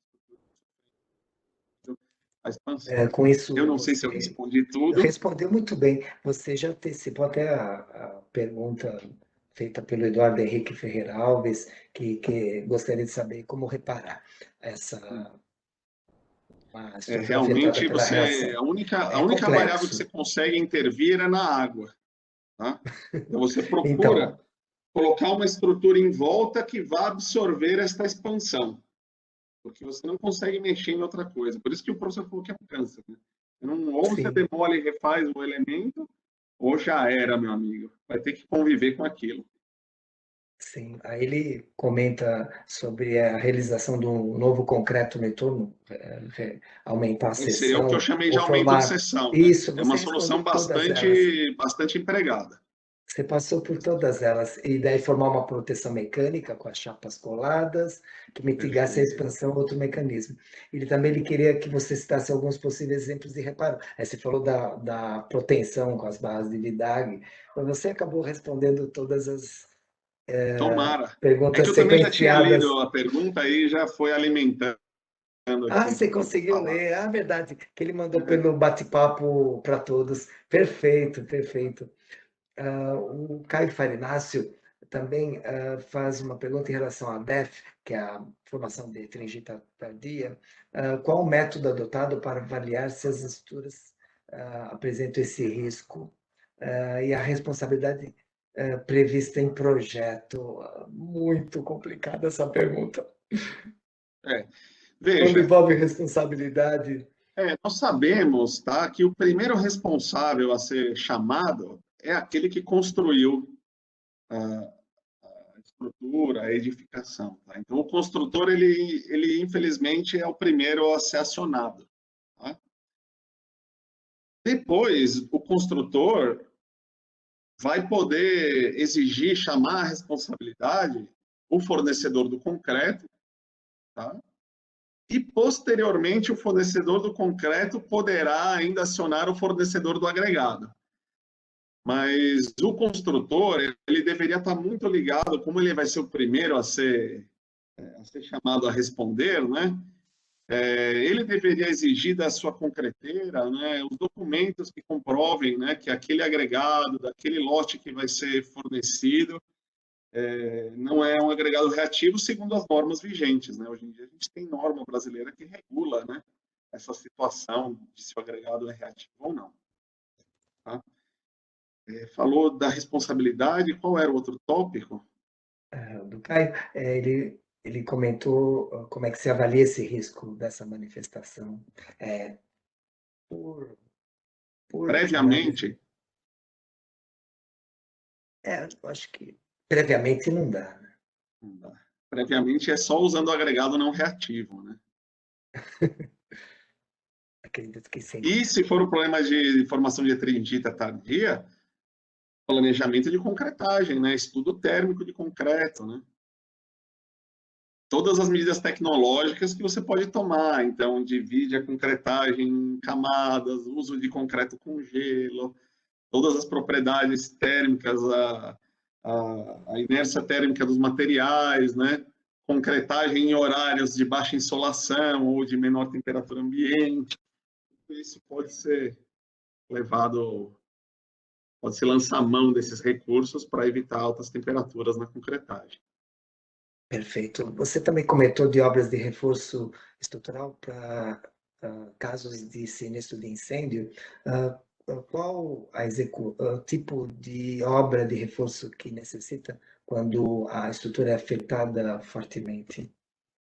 a expansão. Com isso, eu não sei se eu respondi tudo. Respondeu muito bem. Você já antecipou até a pergunta feita pelo Eduardo Henrique Ferreira Alves, que gostaria de saber como reparar essa realmente a única variável que você consegue intervir é na água. Tá? Então você procura colocar uma estrutura em volta que vá absorver esta expansão, porque você não consegue mexer em outra coisa. Por isso que o professor falou que é um câncer. Né? Ou você demole e refaz o elemento, ou já era, meu amigo. Vai ter que conviver com aquilo. Sim, aí ele comenta sobre a realização do novo concreto noturno, aumentar a seção. Seria o que eu chamei de aumento de seção. Isso, né? É uma solução bastante empregada. Você passou por todas elas, e daí formar uma proteção mecânica com as chapas coladas, que mitigasse a expansão, outro mecanismo. Ele também queria que você citasse alguns possíveis exemplos de reparo. Aí você falou da proteção com as barras de Vidal, mas você acabou respondendo todas as perguntas eu também já tinha sequenciadas. lido a pergunta e já foi alimentando. Você conseguiu ler. Verdade, que ele mandou pelo bate-papo para todos. Perfeito, perfeito. O Caio Farinácio também faz uma pergunta em relação à DEF, que é a formação de faringite tardia. Qual o método adotado para avaliar se as estruturas apresentam esse risco? E a responsabilidade prevista em projeto? Muito complicada essa pergunta. Quando Veja, envolve responsabilidade. nós sabemos, tá, que o primeiro responsável a ser chamado é aquele que construiu a estrutura, a edificação. Tá? Então, o construtor, ele infelizmente é o primeiro a ser acionado. Tá? Depois, o construtor vai poder exigir, chamar a responsabilidade o fornecedor do concreto, tá? E, posteriormente, o fornecedor do concreto poderá ainda acionar o fornecedor do agregado. Mas o construtor, ele deveria estar muito ligado, como ele vai ser o primeiro a ser chamado a responder, né? Ele deveria exigir da sua concreteira, né, os documentos que comprovem, né, que aquele agregado, daquele lote que vai ser fornecido, não é um agregado reativo segundo as normas vigentes. Né? Hoje em dia a gente tem norma brasileira que regula, né, essa situação de se o agregado é reativo ou não. Tá? Falou da responsabilidade, qual era o outro tópico? Do Caio, ele comentou como é que se avalia esse risco dessa manifestação. Por Previamente, eu acho que previamente não dá, né? não dá. Previamente é só usando o agregado não reativo, né? Acredito que sim. E se for o problema de formação de faringite tardia, planejamento de concretagem, né? Estudo térmico de concreto, né? Todas as medidas tecnológicas que você pode tomar. Então, divide a concretagem em camadas, uso de concreto com gelo, todas as propriedades térmicas, a inércia térmica dos materiais, né? Concretagem em horários de baixa insolação ou de menor temperatura ambiente. Isso pode ser levado, pode-se lançar mão desses recursos para evitar altas temperaturas na concretagem. Perfeito. Você também comentou de obras de reforço estrutural para casos de sinistro de incêndio. Qual o tipo de obra de reforço que necessita quando a estrutura é afetada fortemente?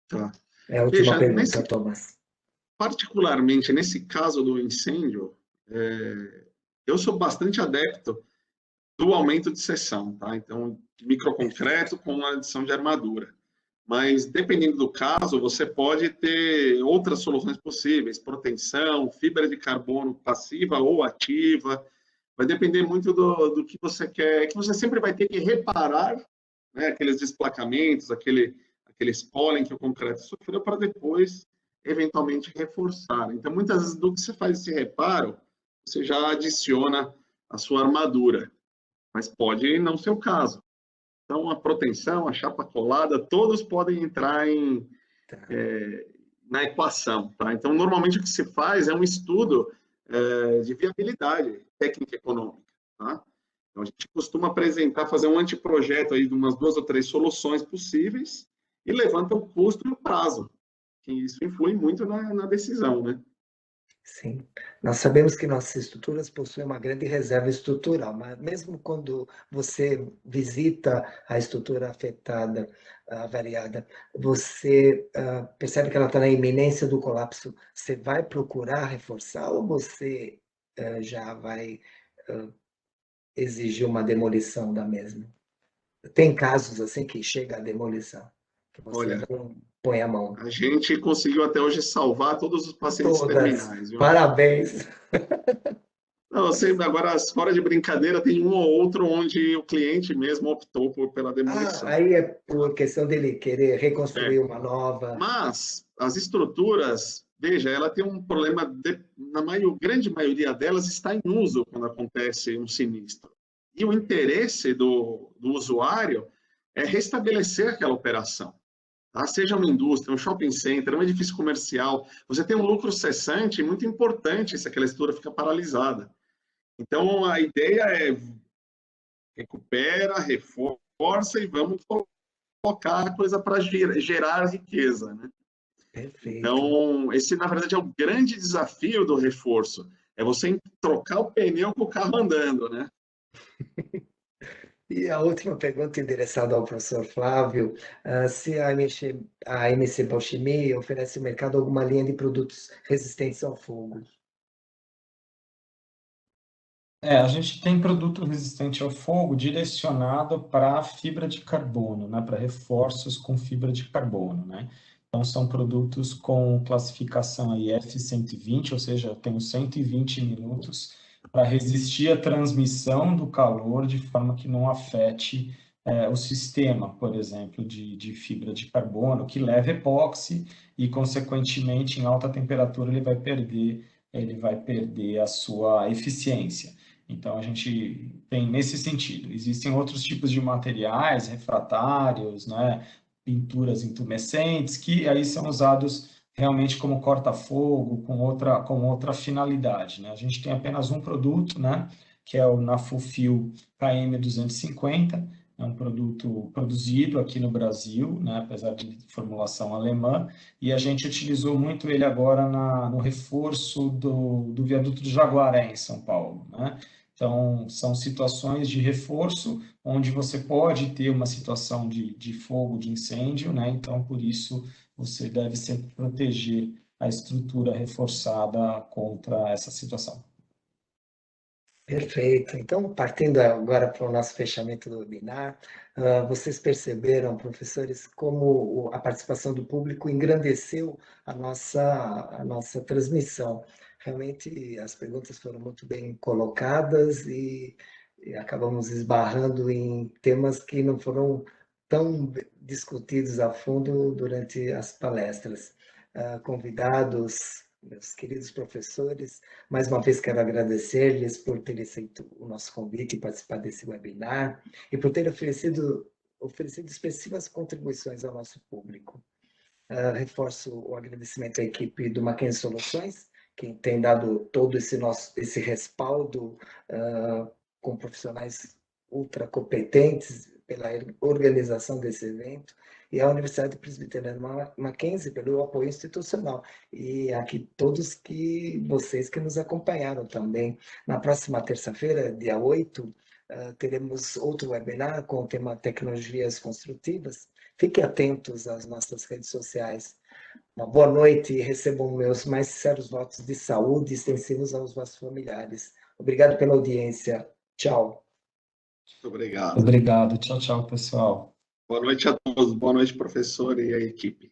Tá. É a última pergunta, Thomas. Particularmente nesse caso do incêndio, eu sou bastante adepto do aumento de seção, tá? Então, microconcreto com adição de armadura. Mas, dependendo do caso, você pode ter outras soluções possíveis, proteção, fibra de carbono passiva ou ativa, vai depender muito do que você quer, que você sempre vai ter que reparar, né, aqueles desplacamentos, aquele pólen que o concreto sofreu, para depois, eventualmente, reforçar. Então, muitas vezes, do que você faz esse reparo, você já adiciona a sua armadura, mas pode não ser o caso. Então, a proteção, a chapa colada, todos podem entrar na equação. Tá? Então, normalmente, o que se faz é um estudo de viabilidade técnica e econômica. Tá? Então, a gente costuma apresentar, fazer um anteprojeto aí de umas 2 ou 3 soluções possíveis e levanta o custo e o prazo, que isso influi muito na decisão, né? Sim, nós sabemos que nossas estruturas possuem uma grande reserva estrutural, mas mesmo quando você visita a estrutura afetada, variada, você percebe que ela está na iminência do colapso, você vai procurar reforçar ou você já vai exigir uma demolição da mesma? Tem casos assim que chega à demolição, que você não põe a mão. A gente conseguiu até hoje salvar todos os pacientes terminais. Viu? Parabéns! Não, eu sei, agora, fora de brincadeira, tem um ou outro onde o cliente mesmo optou pela demolição. Aí é por questão dele querer reconstruir uma nova. Mas as estruturas, veja, ela tem um problema, grande maioria delas está em uso quando acontece um sinistro. E o interesse do usuário é restabelecer aquela operação. Tá? Seja uma indústria, um shopping center, um edifício comercial, você tem um lucro cessante muito importante se aquela estrutura fica paralisada. Então, a ideia é recupera, reforça e vamos colocar a coisa para gerar riqueza, né? Perfeito. Então, esse, na verdade, é o grande desafio do reforço. É você trocar o pneu com o carro andando, né? E a última pergunta endereçada ao professor Flávio, se a MC Biochimia oferece ao mercado alguma linha de produtos resistentes ao fogo? A gente tem produto resistente ao fogo direcionado para fibra de carbono, né, para reforços com fibra de carbono, né? Então, são produtos com classificação IF120, ou seja, tem os 120 minutos para resistir à transmissão do calor de forma que não afete o sistema, por exemplo, de fibra de carbono, que leva epóxi e, consequentemente, em alta temperatura, ele vai perder a sua eficiência. Então, a gente tem nesse sentido. Existem outros tipos de materiais, refratários, né, pinturas intumescentes, que aí são usados realmente como corta-fogo, com outra finalidade, né? A gente tem apenas um produto, né, que é o Nafufil KM250, é um produto produzido aqui no Brasil, né, apesar de formulação alemã, e a gente utilizou muito ele agora no reforço do viaduto do Jaguaré, em São Paulo, né? Então, são situações de reforço, onde você pode ter uma situação de fogo, de incêndio, né? Então, por isso, você deve sempre proteger a estrutura reforçada contra essa situação. Perfeito. Então, partindo agora para o nosso fechamento do webinar, vocês perceberam, professores, como a participação do público engrandeceu a nossa transmissão. Realmente, as perguntas foram muito bem colocadas e acabamos esbarrando em temas que não foram tão discutidos a fundo durante as palestras. Convidados, meus queridos professores, mais uma vez quero agradecer-lhes por terem aceito o nosso convite e participar desse webinar e por terem oferecido expressivas contribuições ao nosso público. Reforço o agradecimento à equipe do Mackenzie Soluções, que tem dado todo esse respaldo com profissionais ultra competentes pela organização desse evento, e a Universidade Presbiteriana Mackenzie pelo apoio institucional, e aqui todos vocês que nos acompanharam também. Na próxima terça-feira, dia 8, teremos outro webinar com o tema Tecnologias Construtivas. Fiquem atentos às nossas redes sociais. Uma boa noite e recebam meus mais sinceros votos de saúde extensivos aos vossos familiares. Obrigado pela audiência. Tchau. Muito obrigado. Obrigado. Tchau, tchau, pessoal. Boa noite a todos. Boa noite, professor e a equipe.